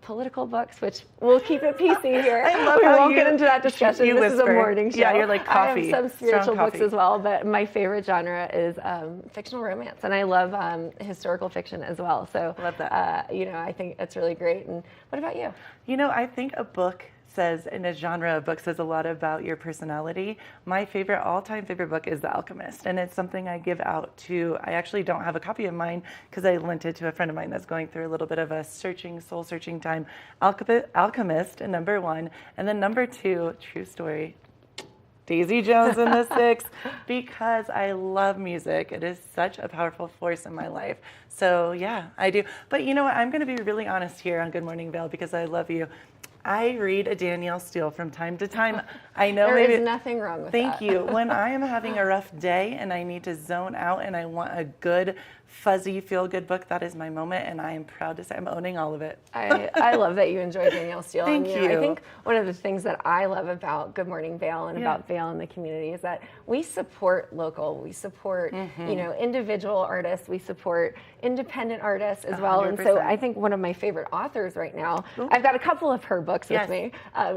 political books, which we'll keep it PC here. I love we how won't get into that discussion. you This is whisper. a morning show. Yeah, you're like coffee. I have some spiritual Strong books coffee. as well, but my favorite genre is fictional romance, and I love historical fiction as well. So love that. I think it's really great. And what about you? I think a book says, in a genre of book, says a lot about your personality. My favorite, all-time favorite book is The Alchemist, and it's something I give out to, I actually don't have a copy of mine because I lent it to a friend of mine that's going through a little bit of a soul-searching time. Alchemist, number one. And then number two, true story, Daisy Jones and the Six, because I love music. It is such a powerful force in my life. So yeah, I do. But you know what? I'm going to be really honest here on Good Morning Vail because I love you. I read a Danielle Steele from time to time. I know there is nothing wrong with that. Thank you. When I am having a rough day and I need to zone out and I want a good, fuzzy, feel-good book, that is my moment, and I am proud to say I'm owning all of it. I love that you enjoy Danielle Steele. Thank you. I think one of the things that I love about Good Morning Vail and about Vail in the community is that we support local. We support, individual artists. We support independent artists as well. 100%. And so I think one of my favorite authors right now, I've got a couple of her books with me,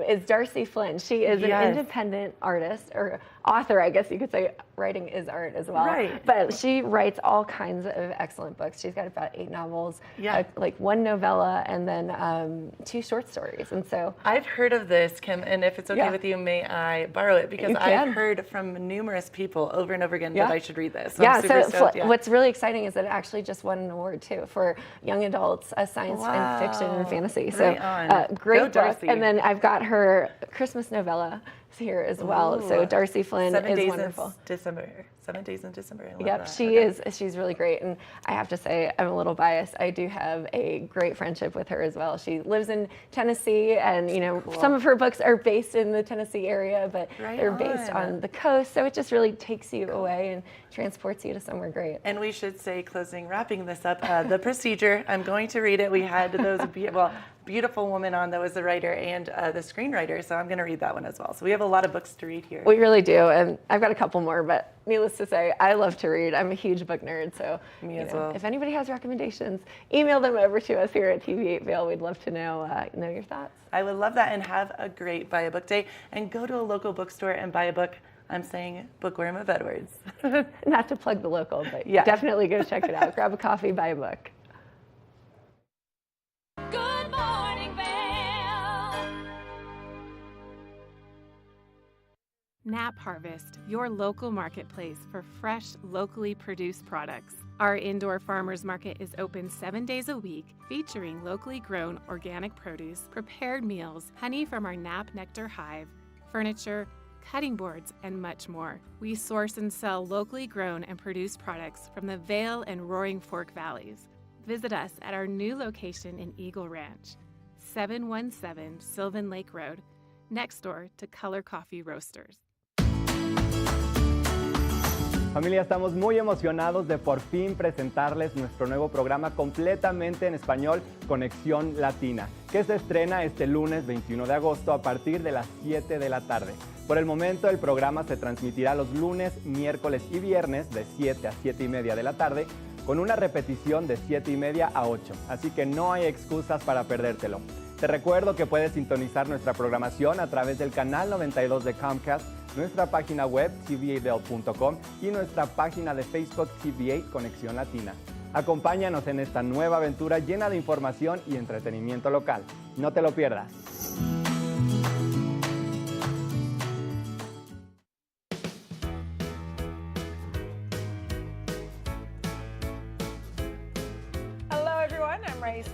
is Darcy Flynn. She is an independent artist, or author, I guess you could say. Writing is art as well. Right. But she writes all kinds of excellent books. She's got about 8 novels, like 1 novella, and then 2 short stories. And so I've heard of this, Kim, and if it's okay with you, may I borrow it? Because I've heard from numerous people over and over again that I should read this. So I'm super stoked, what's really exciting is that it actually just won an award too for young adults, science and fiction and fantasy. So Right on. great Go book. Darcy. And then I've got her Christmas novella, here as well. So Darcy Flynn is wonderful. 7 days in December. I love Yep, that. she is. She's really great. And I have to say, I'm a little biased. I do have a great friendship with her as well. She lives in Tennessee, and some of her books are based in the Tennessee area, but they're based on the coast. So it just really takes you away and transports you to somewhere great. And we should say, wrapping this up, The Procedure. I'm going to read it. We had those beautiful woman on that was the writer and the screenwriter, so I'm going to read that one as well. So we have a lot of books to read here. We really do, and I've got a couple more, but needless to say, I love to read. I'm a huge book nerd, so Me as well. If anybody has recommendations, email them over to us here at TV8 Vail. We'd love to know your thoughts. I would love that, and have a great Buy a Book Day, and go to a local bookstore and buy a book. I'm saying Bookworm of Edwards. Not to plug the local, but definitely go check it out. Grab a coffee, buy a book. Good morning, Vail. Nap Harvest, your local marketplace for fresh, locally produced products. Our indoor farmers market is open 7 days a week, featuring locally grown organic produce, prepared meals, honey from our Nap Nectar hive, furniture, cutting boards, and much more. We source and sell locally grown and produced products from the Vail and Roaring Fork Valleys. Visit us at our new location in Eagle Ranch, 717 Sylvan Lake Road, next door to Color Coffee Roasters. Familia, estamos muy emocionados de por fin presentarles nuestro nuevo programa completamente en español, Conexión Latina, que se estrena este lunes 21 de agosto a partir de las 7 de la tarde. Por el momento, el programa se transmitirá los lunes, miércoles y viernes de 7 a 7 y media de la tarde, con una repetición de 7 y media a 8, así que no hay excusas para perdértelo. Te recuerdo que puedes sintonizar nuestra programación a través del canal 92 de Comcast, nuestra página web tva.com y nuestra página de Facebook TVA Conexión Latina. Acompáñanos en esta nueva aventura llena de información y entretenimiento local. No te lo pierdas.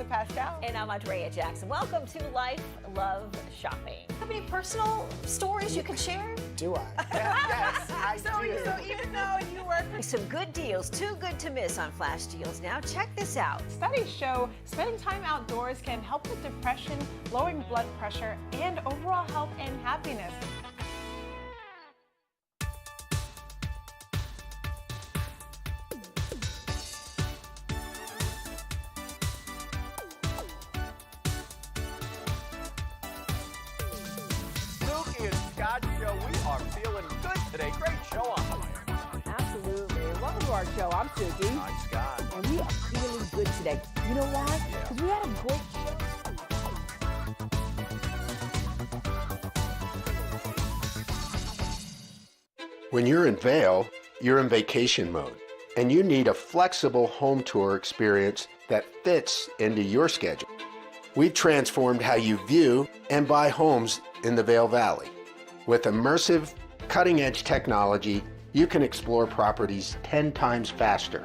Pascal. And I'm Andrea Jackson. Welcome to Life, Love, Shopping. Have any personal stories you can share? Do I? Yes, I do. So even though you work for some good deals, too good to miss on flash deals now. Check this out. Studies show spending time outdoors can help with depression, lowering blood pressure, and overall health and happiness. We are feeling good today. Great show on the way. Absolutely. Welcome to our show. I'm Susie. I'm Scott. And we are feeling good today. You know why? Because we had a great show. When you're in Vail, you're in vacation mode, and you need a flexible home tour experience that fits into your schedule. We've transformed how you view and buy homes in the Vail Valley. With immersive, cutting-edge technology, you can explore properties 10 times faster.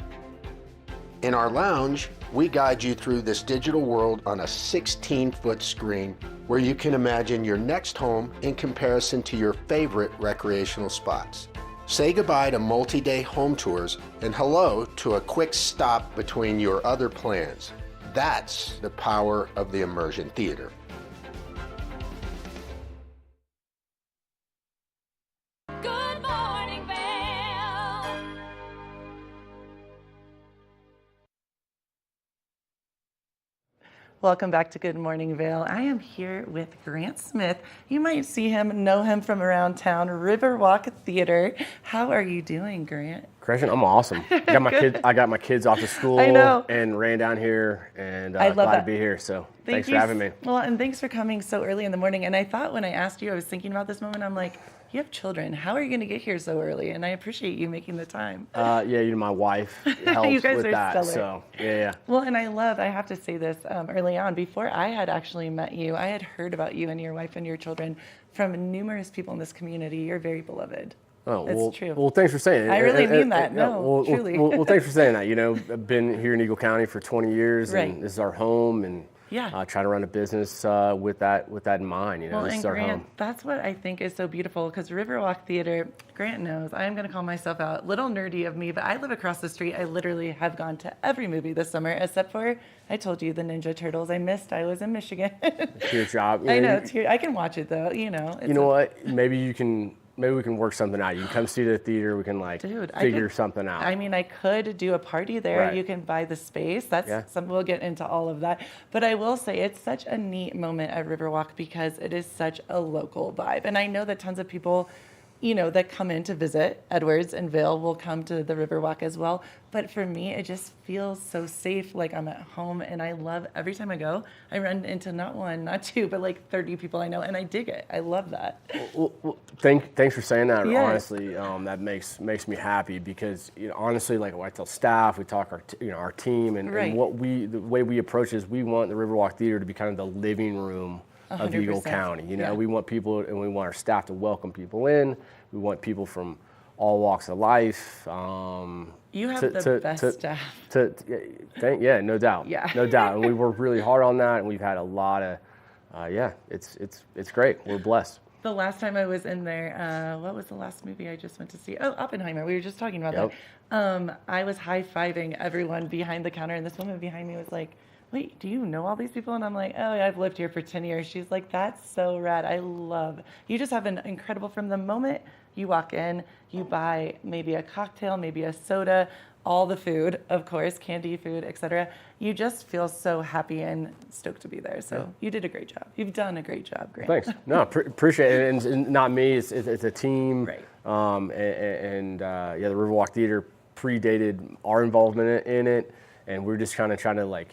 In our lounge, we guide you through this digital world on a 16-foot screen where you can imagine your next home in comparison to your favorite recreational spots. Say goodbye to multi-day home tours and hello to a quick stop between your other plans. That's the power of the immersion theater. Good morning, Vail. Welcome back to Good Morning Vail. I am here with Grant Smith. You might know him from around town, Riverwalk Theater. How are you doing, Grant? Christian, I'm awesome. I got my kids off to school and ran down here, and glad to be here. So thanks for having me. Well, and thanks for coming so early in the morning. And I thought when I asked you, I was thinking about this moment. I'm like, you have children. How are you going to get here so early? And I appreciate you making the time. My wife helps you guys with are that. Stellar. So yeah. Well, and I have to say this early on, before I had actually met you, I had heard about you and your wife and your children from numerous people in this community. You're very beloved. Oh, it's true. Well, thanks for saying it. I really mean that. Truly. Well, thanks for saying that. I've been here in Eagle County for 20 years, and this is our home, and trying to run a business with that in mind. Well, this and is our Grant, home. that's what I think is so beautiful because Riverwalk Theater, Grant knows, I'm going to call myself out, little nerdy of me, but I live across the street. I literally have gone to every movie this summer except for, I told you, the Ninja Turtles. I was in Michigan. It's your job. I know, I can watch it though, You know what? Maybe we can work something out. You can come see the theater. We can figure something out. I mean, I could do a party there. Right. You can buy the space. We'll get into all of that. But I will say it's such a neat moment at Riverwalk because it is such a local vibe. And I know that tons of people, that come in to visit Edwards and Vail will come to the Riverwalk as well. But for me, it just feels so safe, like I'm at home. And I love every time I go, I run into not one, not two, but like 30 people I know. And I dig it. I love that. Well, thanks for saying that. Yeah. Honestly, that makes me happy because honestly, like I tell staff, we talk our team and the way we approach is we want the Riverwalk Theater to be kind of the living room of Eagle County. We want people and we want our staff to welcome people in. We want people from all walks of life. You have the best staff. No doubt. Yeah. No doubt. And we work really hard on that, and we've had a lot of, it's great. We're blessed. The last time I was in there, what was the last movie I just went to see? Oh, Oppenheimer. We were just talking about that. I was high-fiving everyone behind the counter, and this woman behind me was like, wait, do you know all these people? And I'm like, oh, yeah, I've lived here for 10 years. She's like, that's so rad. You just have an incredible, from the moment you walk in, you buy maybe a cocktail, maybe a soda, all the food, of course, candy, food, etc. You just feel so happy and stoked to be there. So you did a great job. You've done a great job, Grant. Thanks. No, appreciate it. And not me, it's a team. Right. The Riverwalk Theater predated our involvement in it. And we're just kind of trying to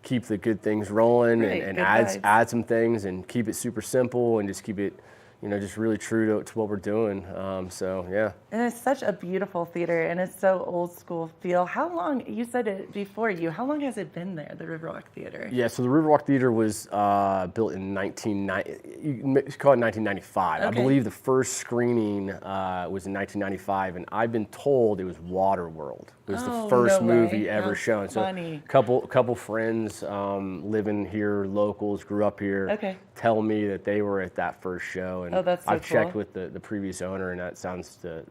keep the good things rolling and add some things and keep it super simple and just keep it, just really true to what we're doing. And it's such a beautiful theater and it's so old school feel. How long, you said it before how long has it been there, the Riverwalk Theater? Yeah, so the Riverwalk Theater was built in 1995. Okay. I believe the first screening was in 1995, and I've been told it was Waterworld. It was the first movie ever shown. So a couple friends living here, locals, grew up here, tell me that they were at that first show. And that's so I've checked cool. with the previous owner, and that sounds to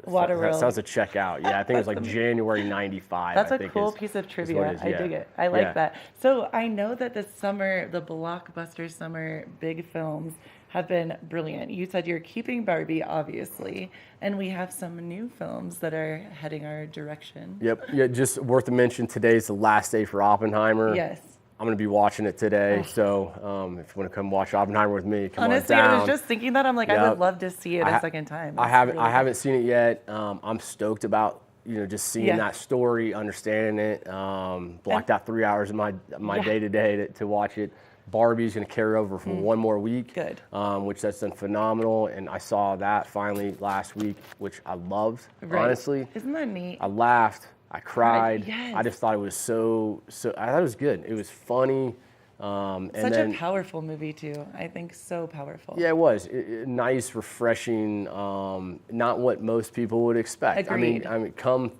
check out. Yeah, I think it was like January 95. That's a cool piece of trivia. I dig it. I like that. So I know that this summer, the blockbuster summer big films have been brilliant. You said you're keeping Barbie, obviously, and we have some new films that are heading our direction. Yep. Yeah, just worth a mention, today's the last day for Oppenheimer. Yes. I'm going to be watching it today, so if you want to come watch Oppenheimer with me, come Honestly, on down. I was just thinking that. I'm like, I would love to see it a second time. I haven't seen it yet. I'm stoked about just seeing that story, understanding it. Blocked out 3 hours of my day to day to watch it. Barbie's going to carry over for one more week. Good. Which that's done phenomenal, and I saw that finally last week, which I loved. Honestly, isn't that neat? I laughed. I cried. Yes. I just thought it was so. I thought it was good. It was funny. Such a powerful movie too. I think so powerful. Yeah, it was nice, refreshing. Not what most people would expect. Agreed. I mean, come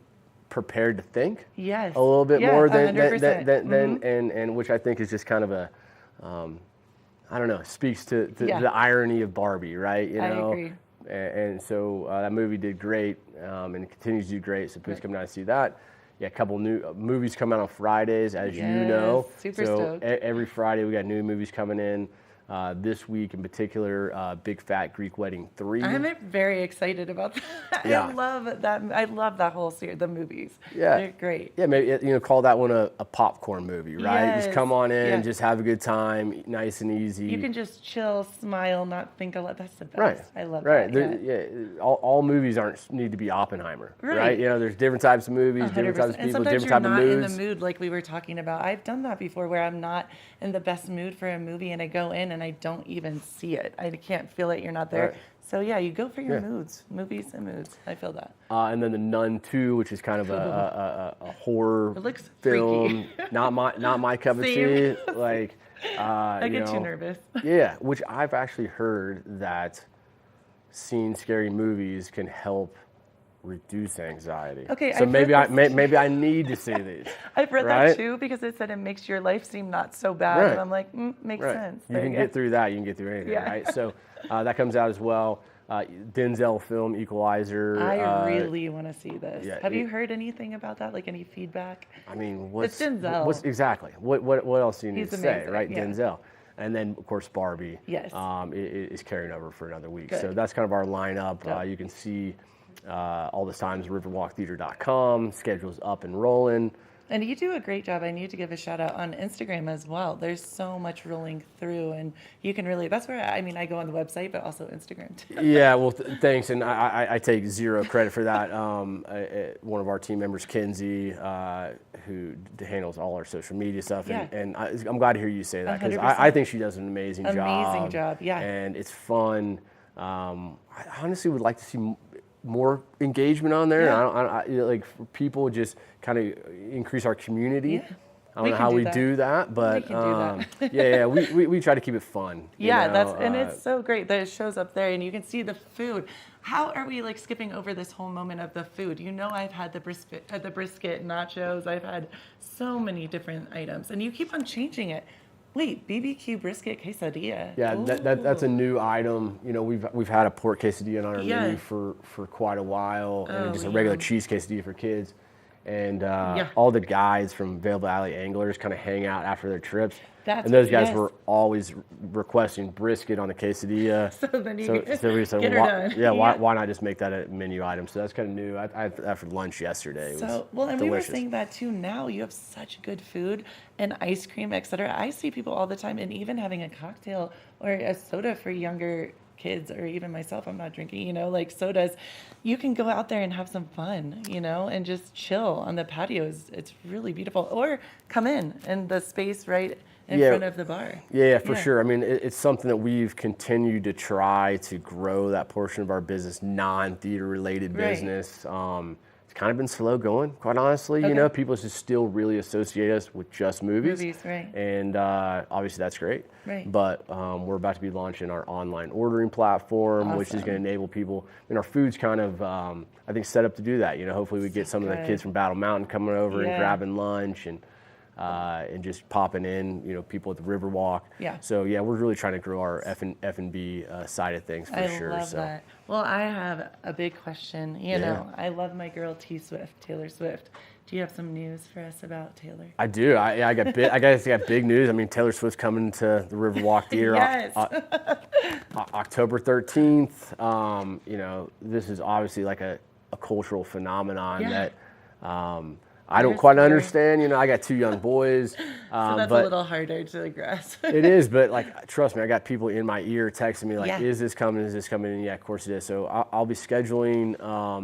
prepared to think. Yes. A little bit more than 100%. and which I think is just kind of a. I don't know. Speaks to the irony of Barbie, right? I agree. And so that movie did great, and it continues to do great. So please come down and see that. Yeah, a couple new movies come out on Fridays, as you know. Super stoked. Every Friday we got new movies coming in. This week in particular, Big Fat Greek Wedding 3. I'm very excited about that. Yeah. I love that. I love that whole series, the movies. Yeah. They're great. Yeah, maybe call that one a popcorn movie, right? Yes. Just come on in, Yeah. just have a good time, nice and easy. You can just chill, smile, not think a lot. That's the best. Right. I love that. Right. Yeah. All movies need to be Oppenheimer, right? There's different types of movies, 100%. different types of people, different type of moods. And sometimes you're not in the mood like we were talking about. I've done that before where I'm not in the best mood for a movie and I go in and I don't even see it. I can't feel it. You're not there. Right. So yeah, you go for your moods, movies and moods. I feel that. And then The Nun 2, which is kind of a horror film. Not my cup of tea. Like I get too nervous. Yeah, which I've actually heard that seeing scary movies can help reduce anxiety. Okay, so I've maybe heard this maybe I need to see these. I've read right? that too because it said it makes your life seem not so bad, Right. and I'm like, makes Right. sense. You There can go. get through that. You can get through anything, Yeah. right? So that comes out as well. Denzel film Equalizer. I really want to see this. yeah, Have you heard anything about that? Like any feedback? I mean, It's Denzel. exactly? What else do you need He's to say, amazing, right? yeah. Denzel. And then, of course, Barbie Yes. is carrying over for another week. Good. So that's kind of our lineup. Yep. You can see all the times riverwalktheater.com. Schedule's up and rolling. And you do a great job. I need to give a shout out on Instagram as well. There's so much rolling through, and you can really, that's where, I mean, I go on the website, but also Instagram too. Yeah, well, thanks, and I take zero credit for that. One of our team members, Kinsey, who handles all our social media stuff, Yeah. and I'm glad to hear you say that because 100%. I think she does an amazing job. Amazing job, yeah. And it's fun. I honestly would like to see more engagement on there. Yeah. I like for people just kind of increase our community. Yeah. I don't know how we do that, but can do that. yeah, we try to keep it fun. you Yeah, know, and it's so great that it shows up there and you can see the food. How are we like skipping over this whole moment of the food? You know, I've had the brisket nachos. I've had so many different items, and you keep on changing it. Wait, BBQ brisket quesadilla. Yeah, that's a new item. You know, we've had a pork quesadilla on our Yeah. menu for quite a while, and Oh, just a regular yum. cheese quesadilla for kids. And all the guys from Vail Valley Anglers kind of hang out after their trips. And those guys were always requesting brisket on the quesadilla. So then you so we said, get her done. yeah, why not just make that a menu item? So that's kind of new. I had that for lunch yesterday. It was Well, and delicious. we were saying that too. Now you have such good food and ice cream, etc. I see people all the time, and even having a cocktail or a soda for younger kids, or even myself. I'm not drinking, you know, like sodas. You can go out there and have some fun, you know, and just chill on the patios. It's really beautiful. Or come in the space right in front of the bar. Yeah, for sure. I mean, it's something that we've continued to try to grow that portion of our business, non-theater related Right. business. It's kind of been slow going, quite honestly. You know, people just still really associate us with just movies. Right. And obviously that's great. Right. But we're about to be launching our online ordering platform, which is going to enable people. I mean, our food's kind of, I think, set up to do that. You know, hopefully we get some of the kids from Battle Mountain coming over and grabbing lunch and just popping in, you know, people at the Riverwalk. Yeah. So yeah, we're really trying to grow our F&B side of things for sure. I love that. Well, I have a big question. You know, I love my girl Taylor Swift. Do you have some news for us about Taylor? I do. I got big news. I mean, Taylor Swift's coming to the Riverwalk Theater October 13th. You know, this is obviously like a cultural phenomenon that I don't quite understand. You know, I got two young boys. So that's but a little harder to grasp. it is, but like, trust me, I got people in my ear texting me like, Yeah. is this coming? Is this coming? And yeah, of course it is. So I'll be scheduling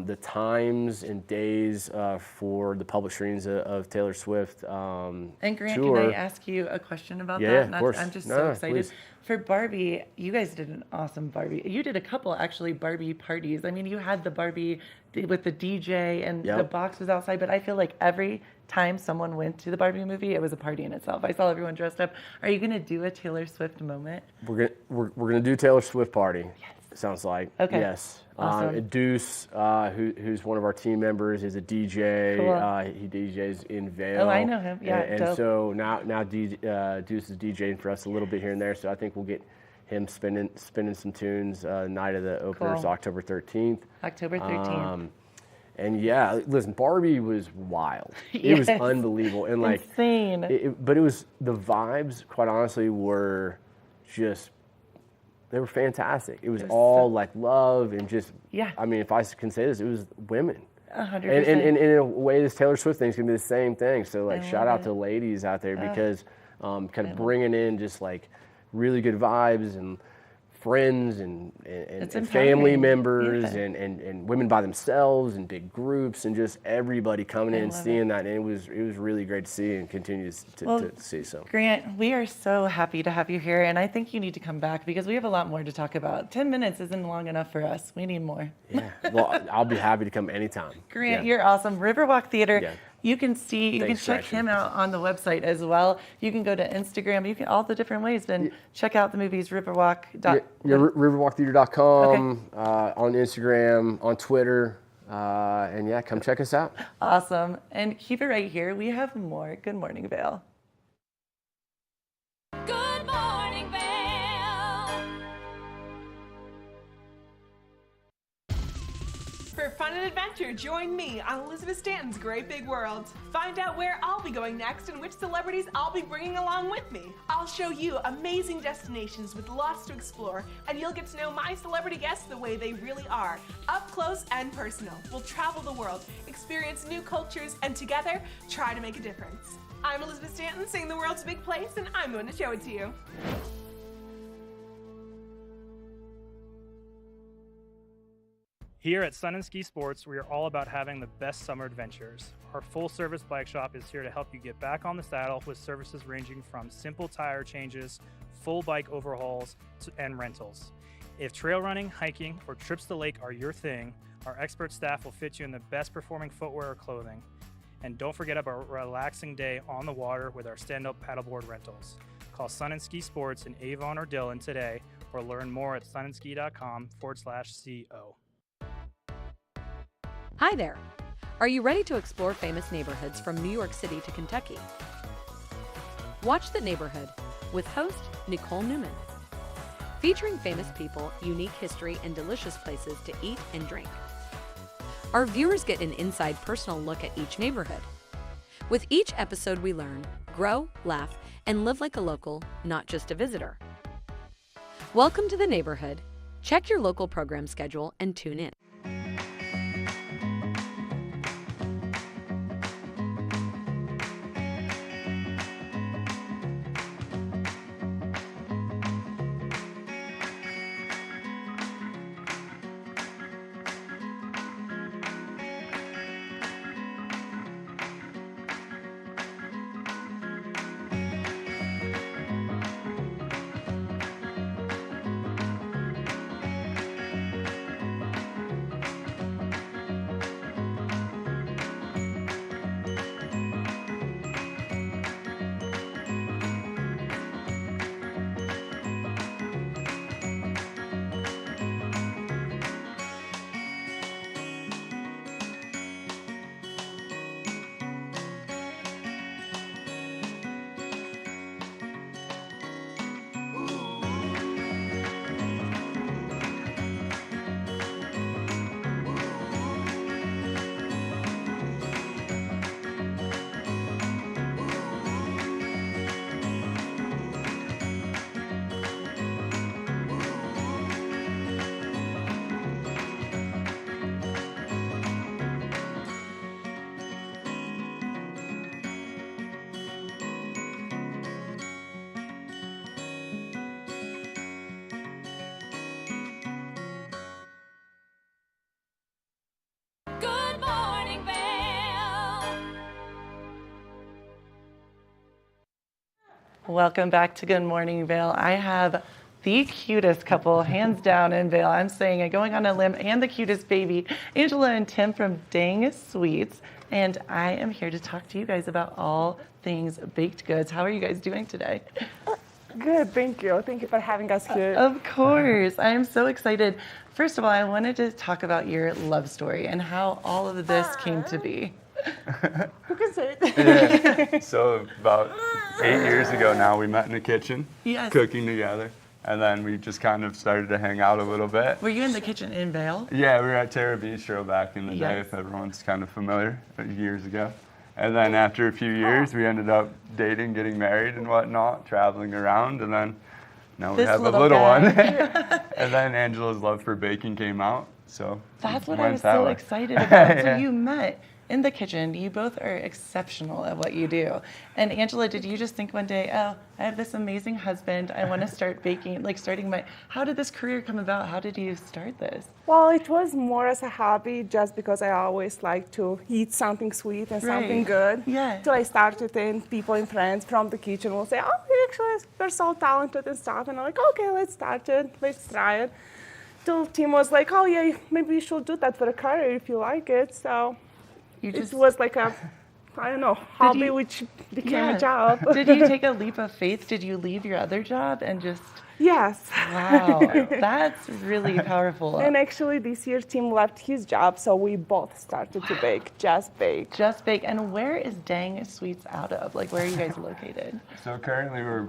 the times and days for the public screenings of Taylor Swift And Grant, tour. can I ask you a question about Yeah, that? of course. I'm just No, so excited. please. For Barbie, you guys did an awesome Barbie. You did a couple, actually, Barbie parties. I mean, you had the Barbie with the DJ and the box was outside, but I feel like every time someone went to the Barbie movie, it was a party in itself. I saw everyone dressed up. Are you going to do a Taylor Swift moment? We're gonna do Taylor Swift party. Yes. It sounds like. Okay. Yes. Awesome. Deuce, who's one of our team members, is a DJ. Cool. He DJs in Vail. Oh, I know him. Yeah, And dope. so now Deuce is DJing for us a little bit here and there. So I think we'll get him spinning some tunes night of the openers, Cool. October 13th. October 13th. And yeah, listen, Barbie was wild. It was Yes. unbelievable, and like insane. But it was, the vibes, quite honestly, were just, they were fantastic. It was all like love and just, I mean, if I can say this, it was women. 100%. And in a way, this Taylor Swift thing is gonna be the same thing. So like, I shout love out to it. ladies out there Oh. because kind of bringing in just like really good vibes and friends and family empowering. members Yeah. and women by themselves and big groups and just everybody coming in and love seeing that, and it was really great to see and continue to see. So Grant, we are so happy to have you here, and I think you need to come back because we have a lot more to talk about. 10 minutes isn't long enough for us. We need more. yeah, well, I'll be happy to come anytime. Grant, Yeah. you're awesome. Riverwalk Theater. Yeah. You can see, you Thanks, can check Traction. him out on the website as well. You can go to Instagram. You can all the different ways and check out the movies. Riverwalk. Riverwalktheater.com, on Instagram, on Twitter. And yeah, come check us out. Awesome. And keep it right here. We have more Good Morning Vail. Good morning, Vail. For fun and adventure, join me on Elizabeth Stanton's Great Big World. Find out where I'll be going next and which celebrities I'll be bringing along with me. I'll show you amazing destinations with lots to explore, and you'll get to know my celebrity guests the way they really are, up close and personal. We'll travel the world, experience new cultures, and together, try to make a difference. I'm Elizabeth Stanton, saying the world's a big place, and I'm going to show it to you. Here at Sun and Ski Sports, we are all about having the best summer adventures. Our full-service bike shop is here to help you get back on the saddle with services ranging from simple tire changes, full bike overhauls, and rentals. If trail running, hiking, or trips to the lake are your thing, our expert staff will fit you in the best performing footwear or clothing. And don't forget about a relaxing day on the water with our stand-up paddleboard rentals. Call Sun and Ski Sports in Avon or Dillon today, or learn more at sunandski.com/CO. Hi there. Are you ready to explore famous neighborhoods from New York City to Kentucky? Watch The Neighborhood with host Nicole Newman. Featuring famous people, unique history, and delicious places to eat and drink. Our viewers get an inside personal look at each neighborhood. With each episode we learn, grow, laugh, and live like a local, not just a visitor. Welcome to The Neighborhood. Check your local program schedule and tune in. Good morning, Vail. Welcome back to Good Morning Vail. I have the cutest couple, hands down, in Vail. I'm saying it, going on a limb, and the cutest baby, Angela and Tim from Dang Sweets. And I am here to talk to you guys about all things baked goods. How are you guys doing today? Good, thank you. Thank you for having us here. Of course. I am so excited. First of all, I wanted to talk about your love story and how all of this came to be. Who can say it? Yeah. So about 8 years ago now, we met in the kitchen, Yes. cooking together. And then we just kind of started to hang out a little bit. Were you in the kitchen in Vail? Yeah, we were at Terra Bistro back in the day, Yes. if everyone's kind of familiar, years ago. And then after a few years, we ended up dating, getting married and whatnot, traveling around, and then now we This have a little little guy. one. And then Angela's love for baking came out, so That's we what I went was that so way. excited about. Yeah. So you met in the kitchen. You both are exceptional at what you do. And Angela, did you just think one day, oh, I have this amazing husband, I want to start baking, how did this career come about? How did you start this? Well, it was more as a hobby, just because I always like to eat something sweet and something Right. good. Yeah. Till I started, and people and friends from the kitchen will say, oh, you actually are so talented and stuff. And I'm like, okay, let's start it. Let's try it. Till Tim was like, oh, yeah, maybe you should do that for a career if you like it. So it was like a I don't know, hobby which became a job. Did you take a leap of faith? Did you leave your other job and just... Yes. Wow, that's really powerful. And actually this year Tim left his job, so we both started to bake, Just Bake. Just Bake. And where is Dang Sweets out of? Like, where are you guys located? So currently we're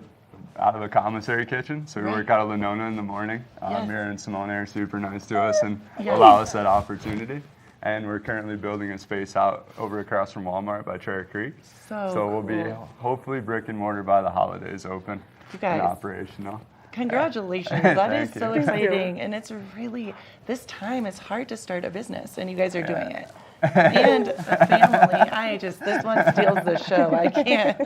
out of the commissary kitchen, so we work out of Lenona in the morning. Mira and Simone are super nice to us and allow us that opportunity. And we're currently building a space out over across from Walmart by Cherry Creek. So we'll be hopefully brick and mortar by the holidays open and operational. Congratulations. That is so exciting. And it's really, this time it's hard to start a business, and you guys are doing it. And a family. This one steals the show. I can't.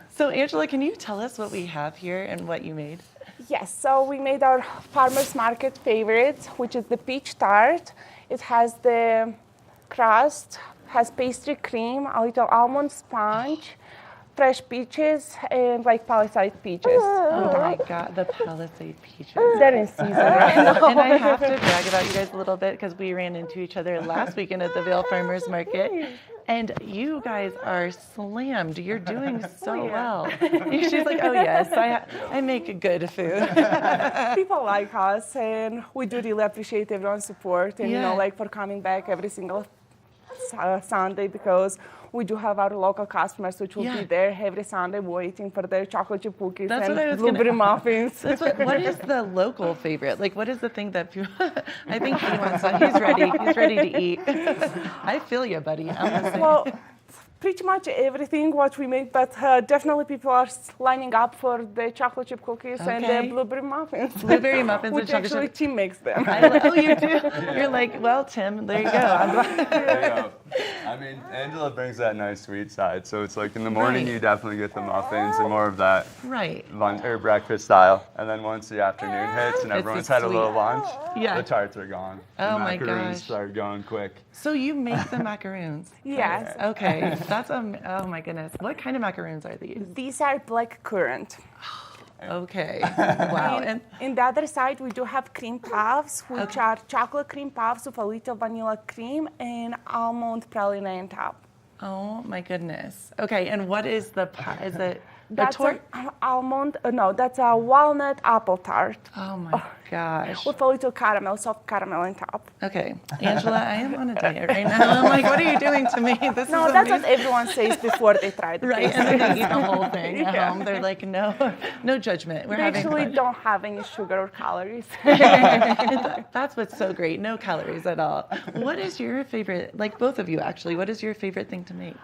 So Angela, can you tell us what we have here and what you made? Yes, so we made our farmer's market favorites, which is the peach tart. It has the crust, has pastry cream, a little almond sponge, fresh peaches, and like Palisade peaches. Oh my God, the Palisade peaches. They're in season right now. And I have to brag about you guys a little bit because we ran into each other last weekend at the Vail Farmers Market. And you guys are slammed. You're doing so well. She's like, oh yes, I make good food. People like us, and we do really appreciate everyone's support, and you know, like for coming back every single Sunday, because we do have our local customers which will be there every Sunday waiting for their chocolate chip cookies and blueberry muffins. What is the local favorite? Like, what is the thing that people, I think he wants that. He's ready to eat. I feel you, buddy. I'm the same. Well, pretty much everything what we make, but definitely people are lining up for the chocolate chip cookies and the blueberry muffins. Blueberry muffins which and chocolate actually chip. Tim makes them. Oh, you do? You're like, well, Tim, there you go. I'm glad. There you go. I mean, Angela brings that nice sweet side, so it's like in the morning you definitely get the muffins and more of that lunch or breakfast style, and then once the afternoon hits and everyone's had a little lunch, the tarts are gone. Oh the my macaroons gosh. start going quick. So you make the macaroons? Yes. Okay, that's oh my goodness. What kind of macaroons are these? These are black currant. Okay. Wow. And in the other side, we do have cream puffs, which are chocolate cream puffs with a little vanilla cream and almond praline on top. Oh my goodness. Okay, and what is the pie? Is it That's an almond, no, that's a walnut apple tart. Oh my gosh. With a little caramel, soft caramel on top. Okay, Angela, I am on a diet right now. I'm like, what are you doing to me? This No, is that's amazing. what everyone says before they try the Right, taste. and then they eat the whole thing at home. They're like, no judgment. We're They having actually fun. don't have any sugar or calories. That's what's so great. No calories at all. What is your favorite, like both of you actually, what is your favorite thing to make?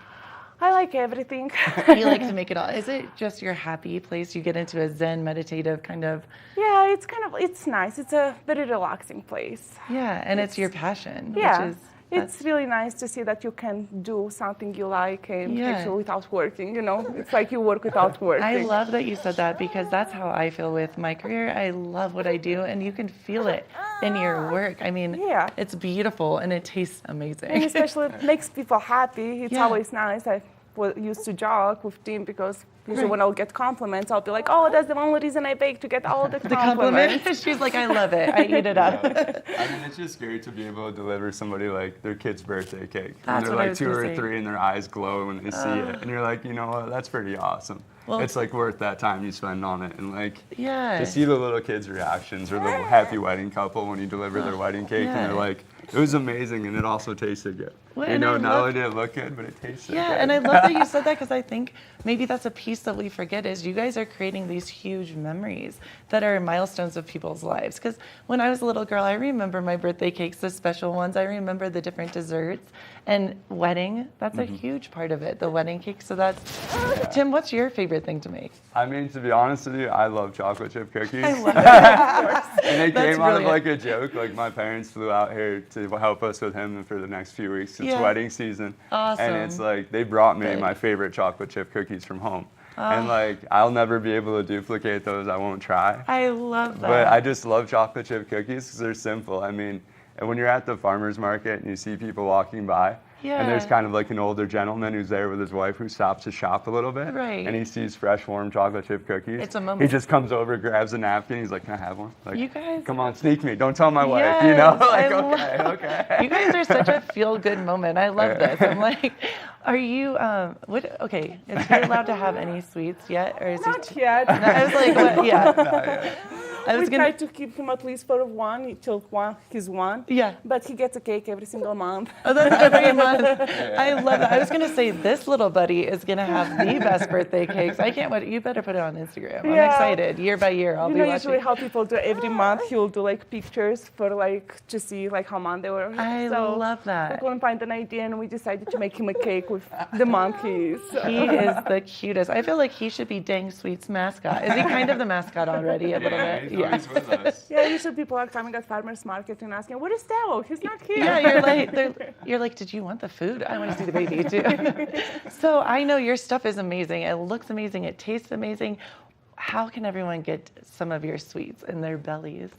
I like everything. You like to make it all. Is it just your happy place? You get into a Zen meditative kind of... Yeah, it's nice. It's a very relaxing place. Yeah, and it's your passion, Yeah. which is... It's really nice to see that you can do something you like and actually without working, you know? It's like you work without working. I love that you said that because that's how I feel with my career. I love what I do, and you can feel it in your work. I mean, it's beautiful, and it tastes amazing. And especially it makes people happy. It's always nice. I used to joke with Tim because usually when I'll get compliments, I'll be like, oh, that's the only reason I bake, to get all the compliments. She's like, I love it. I eat it up. I mean, it's just great to be able to deliver somebody like their kid's birthday cake. That's and what I they're like was 2 gonna or say. 3 and their eyes glow when they see it. And you're like, you know what, that's pretty awesome. Well, it's like worth that time you spend on it. And like Yeah. to see the little kids' reactions or the happy wedding couple when you deliver their wedding cake and Yeah. they're like, it was amazing and it also tasted good. Well, you and know, I not love- only did it look good, but it tasted good. Yeah, and I love that you said that because I think maybe that's a piece that we forget is you guys are creating these huge memories that are milestones of people's lives. Because when I was a little girl, I remember my birthday cakes, the special ones. I remember the different desserts and wedding. That's a huge part of it, the wedding cake. So that's, Tim, what's your favorite thing to make? I mean, to be honest with you, I love chocolate chip cookies. I love it, of course. And it That's came out of brilliant. like a joke. Like my parents flew out here to help us with him for the next few weeks. It's Yeah. wedding season. Awesome. And it's like they brought me Good. my favorite chocolate chip cookies from home. Oh. And like I'll never be able to duplicate those. I won't try. I love that. But I just love chocolate chip cookies because they're simple. I mean, and when you're at the farmer's market and you see people walking by And there's Yeah. kind of like an older gentleman who's there with his wife who stops to shop a little bit. Right. And he sees fresh, warm chocolate chip cookies. It's a moment. He just comes over, grabs a napkin. He's like, "Can I have one?" Like, You guys- come on, sneak me. Don't tell my wife. You know? Yes, Like, I okay. You guys are such a feel-good moment. I love this. I'm like, are you? Okay, is he allowed to have any sweets yet, or is Not he? yet. I was like, what? Yeah. Not yet. I was we gonna. try to keep him at least for one till he's one. Yeah. But he gets a cake every single month. Oh, that's every month. I love that. I was gonna say this little buddy is gonna have the best birthday cakes. I can't wait. You better put it on Instagram. I'm Yeah. excited. Year by year, I'll You be know, watching. usually how people do every month, he'll do like pictures for like to see like how month they were. I So love that. we couldn't find an idea, and we decided to make him a cake with the monkeys. He is the cutest. I feel like he should be Dang Sweet's mascot. Is he kind of the mascot already a little bit? He's always with us. Yeah, usually people are coming at farmers market and asking, "Where is Theo? He's not here." Yeah, you're like, did you want the food? I want to see the baby too. So I know your stuff is amazing. It looks amazing. It tastes amazing. How can everyone get some of your sweets in their bellies?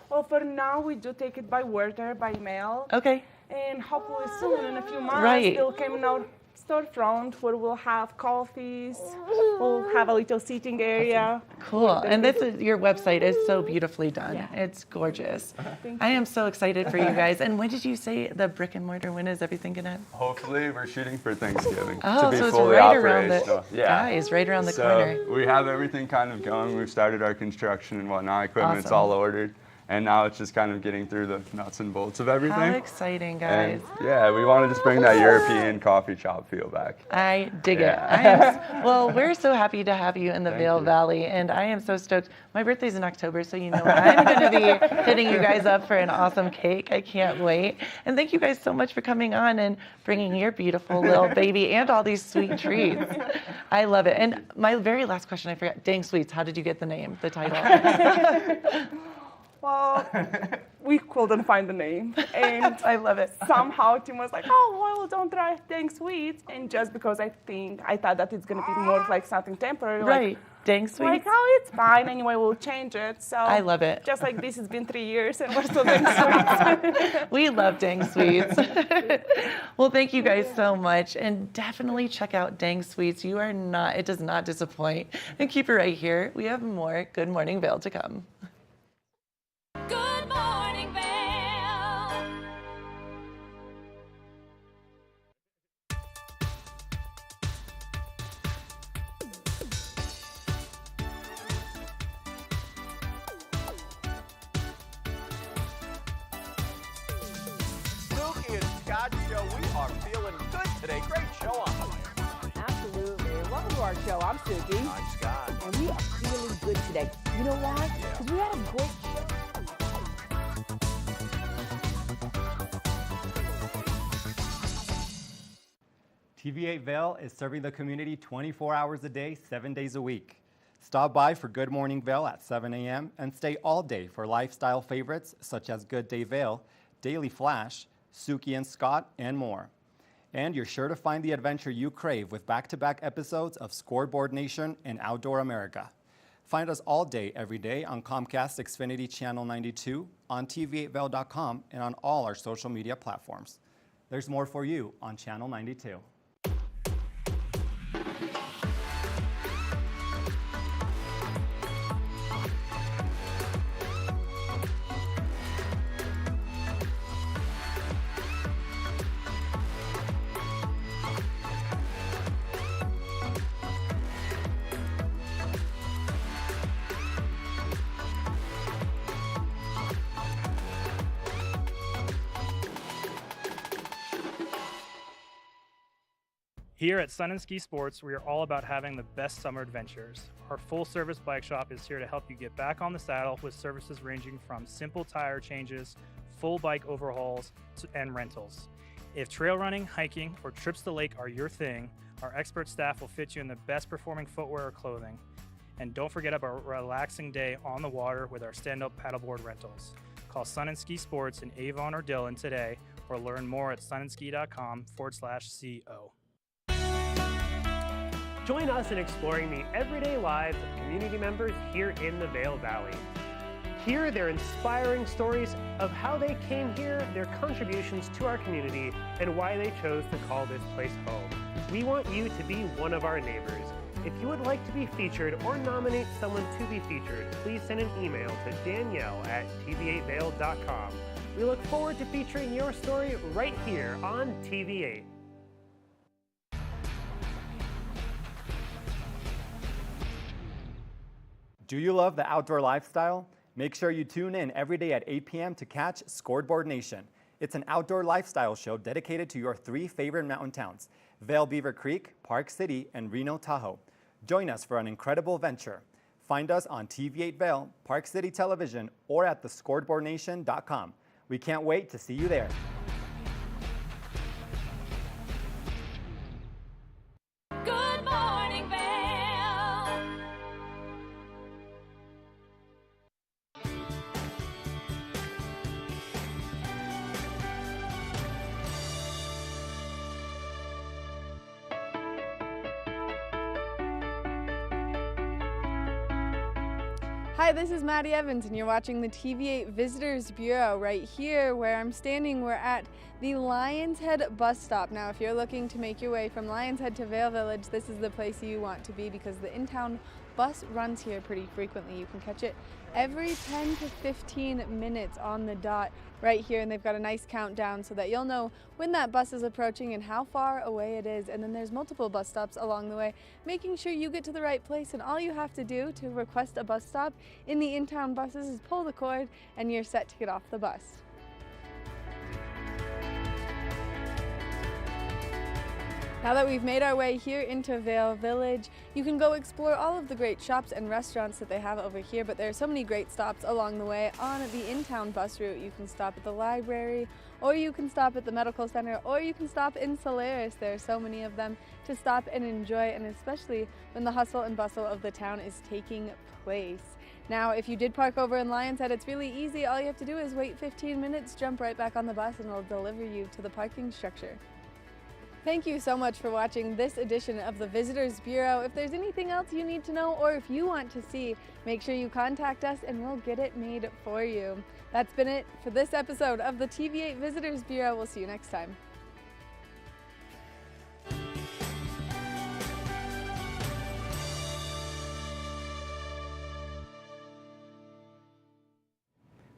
Well, for now, we do take it by water, by mail. Okay. And hopefully soon, in a few months, Right. they'll come in our storefront where we'll have coffees, we'll have a little seating area. Cool. And your website is so beautifully done. Yeah. It's gorgeous. Thank I am so excited for you guys. And when did you say the brick and mortar? When is everyththing gonna happen? Hopefully, we're shooting for Thanksgiving Oh, to be so it's fully right around the operational. guys, right around the so corner. we have everything kind of going. We've started our construction and whatnot. Equipment's Awesome. all ordered. And now it's just kind of getting through the nuts and bolts of everything. How exciting, guys. And yeah, we want to just bring that European coffee shop feel back. I dig Yeah. it. Well, we're so happy to have you in the Thank Vail you. Valley, and I am so stoked. My birthday's in October, so you know I'm going to be hitting you guys up for an awesome cake. I can't wait. And thank you guys so much for coming on and bringing your beautiful little baby and all these sweet treats. I love it. And my very last question, I forgot. Dang Sweets, how did you get the name, the title? Well, we couldn't find the name. And I love it. Somehow Tim was like, "Oh, well, don't try Dang Sweets." And just because I thought that it's going to be more of like something temporary. Right. Dang Sweets. Like, oh, it's fine. Anyway, we'll change it. So I love it. Just like this, it's been 3 years and we're still Dang Sweets. We love Dang Sweets. Well, thank you guys so much. And definitely check out Dang Sweets. It does not disappoint. And keep it right here. We have more Good Morning Vail to come. Good morning, Vail. Snooki and Scott show. We are feeling good today. Great show on the way. Absolutely. Welcome to our show. I'm Suki. I'm Scott. And we are feeling good today. You know why? Because we had a great show. TV8 Vail is serving the community 24 hours a day, 7 days a week. Stop by for Good Morning Vail at 7 a.m. and stay all day for lifestyle favorites such as Good Day Vail, Daily Flash, Suki and Scott, and more. And you're sure to find the adventure you crave with back-to-back episodes of Scoreboard Nation and Outdoor America. Find us all day, every day on Comcast Xfinity Channel 92, on TV8Vail.com, and on all our social media platforms. There's more for you on Channel 92. Here at Sun and Ski Sports, we are all about having the best summer adventures. Our full-service bike shop is here to help you get back on the saddle with services ranging from simple tire changes, full bike overhauls, and rentals. If trail running, hiking, or trips to the lake are your thing, our expert staff will fit you in the best performing footwear or clothing. And don't forget about a relaxing day on the water with our stand-up paddleboard rentals. Call Sun and Ski Sports in Avon or Dillon today, or learn more at sunandski.com/CO. Join us in exploring the everyday lives of community members here in the Vail Valley. Hear their inspiring stories of how they came here, their contributions to our community, and why they chose to call this place home. We want you to be one of our neighbors. If you would like to be featured or nominate someone to be featured, please send an email to danielle@tv8vail.com. We look forward to featuring your story right here on TV8. Do you love the outdoor lifestyle? Make sure you tune in every day at 8 p.m. to catch Scoreboard Nation. It's an outdoor lifestyle show dedicated to your 3 favorite mountain towns, Vail, Beaver Creek, Park City, and Reno, Tahoe. Join us for an incredible venture. Find us on TV8 Vail, Park City Television, or at thescoreboardnation.com. We can't wait to see you there. Good morning, Vail. Hi, this is Maddie Evans, and you're watching the TV8 Visitors Bureau. Right here where I'm standing, we're at the Lions Head bus stop. Now, if you're looking to make your way from Lions Head to Vail Village, this is the place you want to be because the in-town bus runs here pretty frequently. You can catch it every 10 to 15 minutes on the dot right here, and they've got a nice countdown so that you'll know when that bus is approaching and how far away it is. And then there's multiple bus stops along the way, making sure you get to the right place. And all you have to do to request a bus stop in the in-town buses is pull the cord and you're set to get off the bus. Now that we've made our way here into Vail Village, you can go explore all of the great shops and restaurants that they have over here, but there are so many great stops along the way. On the in-town bus route, you can stop at the library, or you can stop at the medical center, or you can stop in Solaris. There are so many of them to stop and enjoy, and especially when the hustle and bustle of the town is taking place. Now, if you did park over in Lions Head, it's really easy. All you have to do is wait 15 minutes, jump right back on the bus, and it'll deliver you to the parking structure. Thank you so much for watching this edition of the Visitors Bureau. If there's anything else you need to know or if you want to see, make sure you contact us and we'll get it made for you. That's been it for this episode of the TV8 Visitors Bureau. We'll see you next time.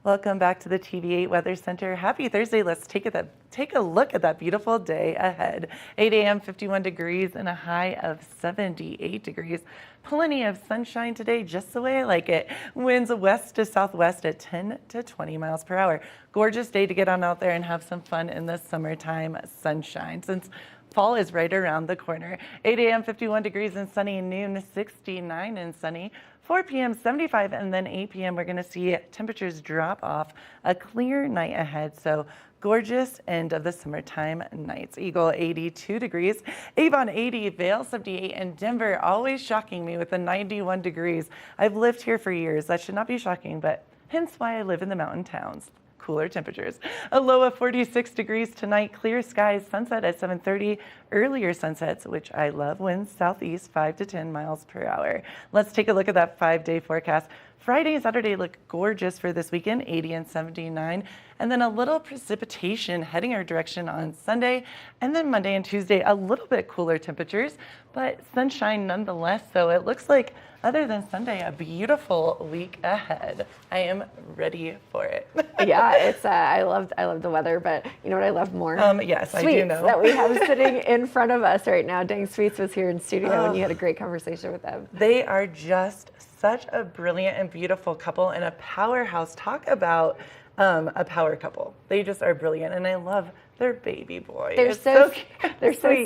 Welcome back to the TV8 Weather Center. Happy Thursday. Let's take a look at that beautiful day ahead. 8 a.m., 51 degrees and a high of 78 degrees. Plenty of sunshine today, just the way I like it. Winds west to southwest at 10 to 20 miles per hour. Gorgeous day to get on out there and have some fun in the summertime sunshine, since fall is right around the corner. 8 a.m., 51 degrees and sunny. Noon, 69 and sunny. 4 p.m., 75, and then 8 p.m., we're going to see temperatures drop off. A clear night ahead, so gorgeous end of the summertime nights. Eagle, 82 degrees. Avon, 80. Vail, 78. And Denver, always shocking me with the 91 degrees. I've lived here for years. That should not be shocking, but hence why I live in the mountain towns. Cooler temperatures. A low of 46 degrees tonight. Clear skies. Sunset at 7:30. Earlier sunsets, which I love. Winds southeast 5 to 10 miles per hour. Let's take a look at that 5-day forecast. Friday and Saturday look gorgeous for this weekend, 80 and 79. And then a little precipitation heading our direction on Sunday. And then Monday and Tuesday, a little bit cooler temperatures, but sunshine nonetheless. So it looks like, other than Sunday, a beautiful week ahead. I am ready for it. Yeah, it's I love the weather, but you know what I love more? Yes, Sweets I do know. that we have sitting in front of us right now. Dang Sweets was here in studio and you had a great conversation with them. They are just such a brilliant and beautiful couple and a powerhouse. Talk about a power couple. They just are brilliant, and I love their baby boy. They're so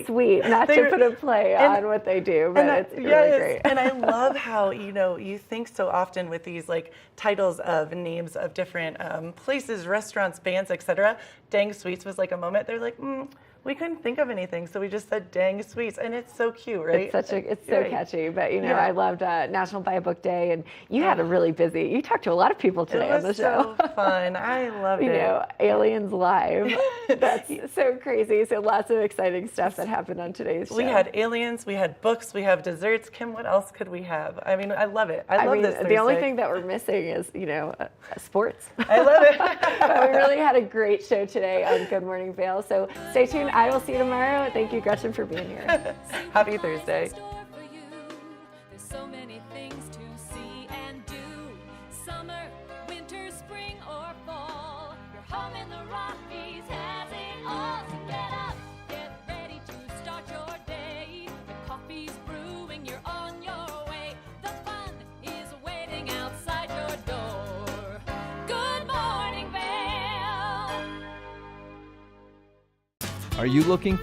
sweet. Not to put a play on what they do, but it's really great. And I love how, you think so often with these like titles of names of different places, restaurants, bands, etc. Dang Sweets was like a moment. They're like, we couldn't think of anything, so we just said dang sweets, and it's so cute, right? It's so Right. catchy. But you know, Yeah. I loved National Buy a Book Day, and you had a really busy. You talked to a lot of people today on the show. It was so fun. I loved You it. know, Aliens Live. That's so crazy. So lots of exciting stuff that happened on today's show. We had aliens, we had books, we have desserts. Kim, what else could we have? I mean, I love it. I love this Thursday. The only thing that we're missing is, you know, sports. I love it. But we really had a great show today on Good Morning Vail. So stay tuned. I will see you tomorrow. Thank you, Gretchen, for being here. Happy Thursday. There's so many things to see and do. Summer, winter, spring, or fall. Your home in the Rockies has it all. So get up, get ready to start your day. The coffee's brewing, you're on your way. The fun is waiting outside your door. Good morning, Vail. Are you looking for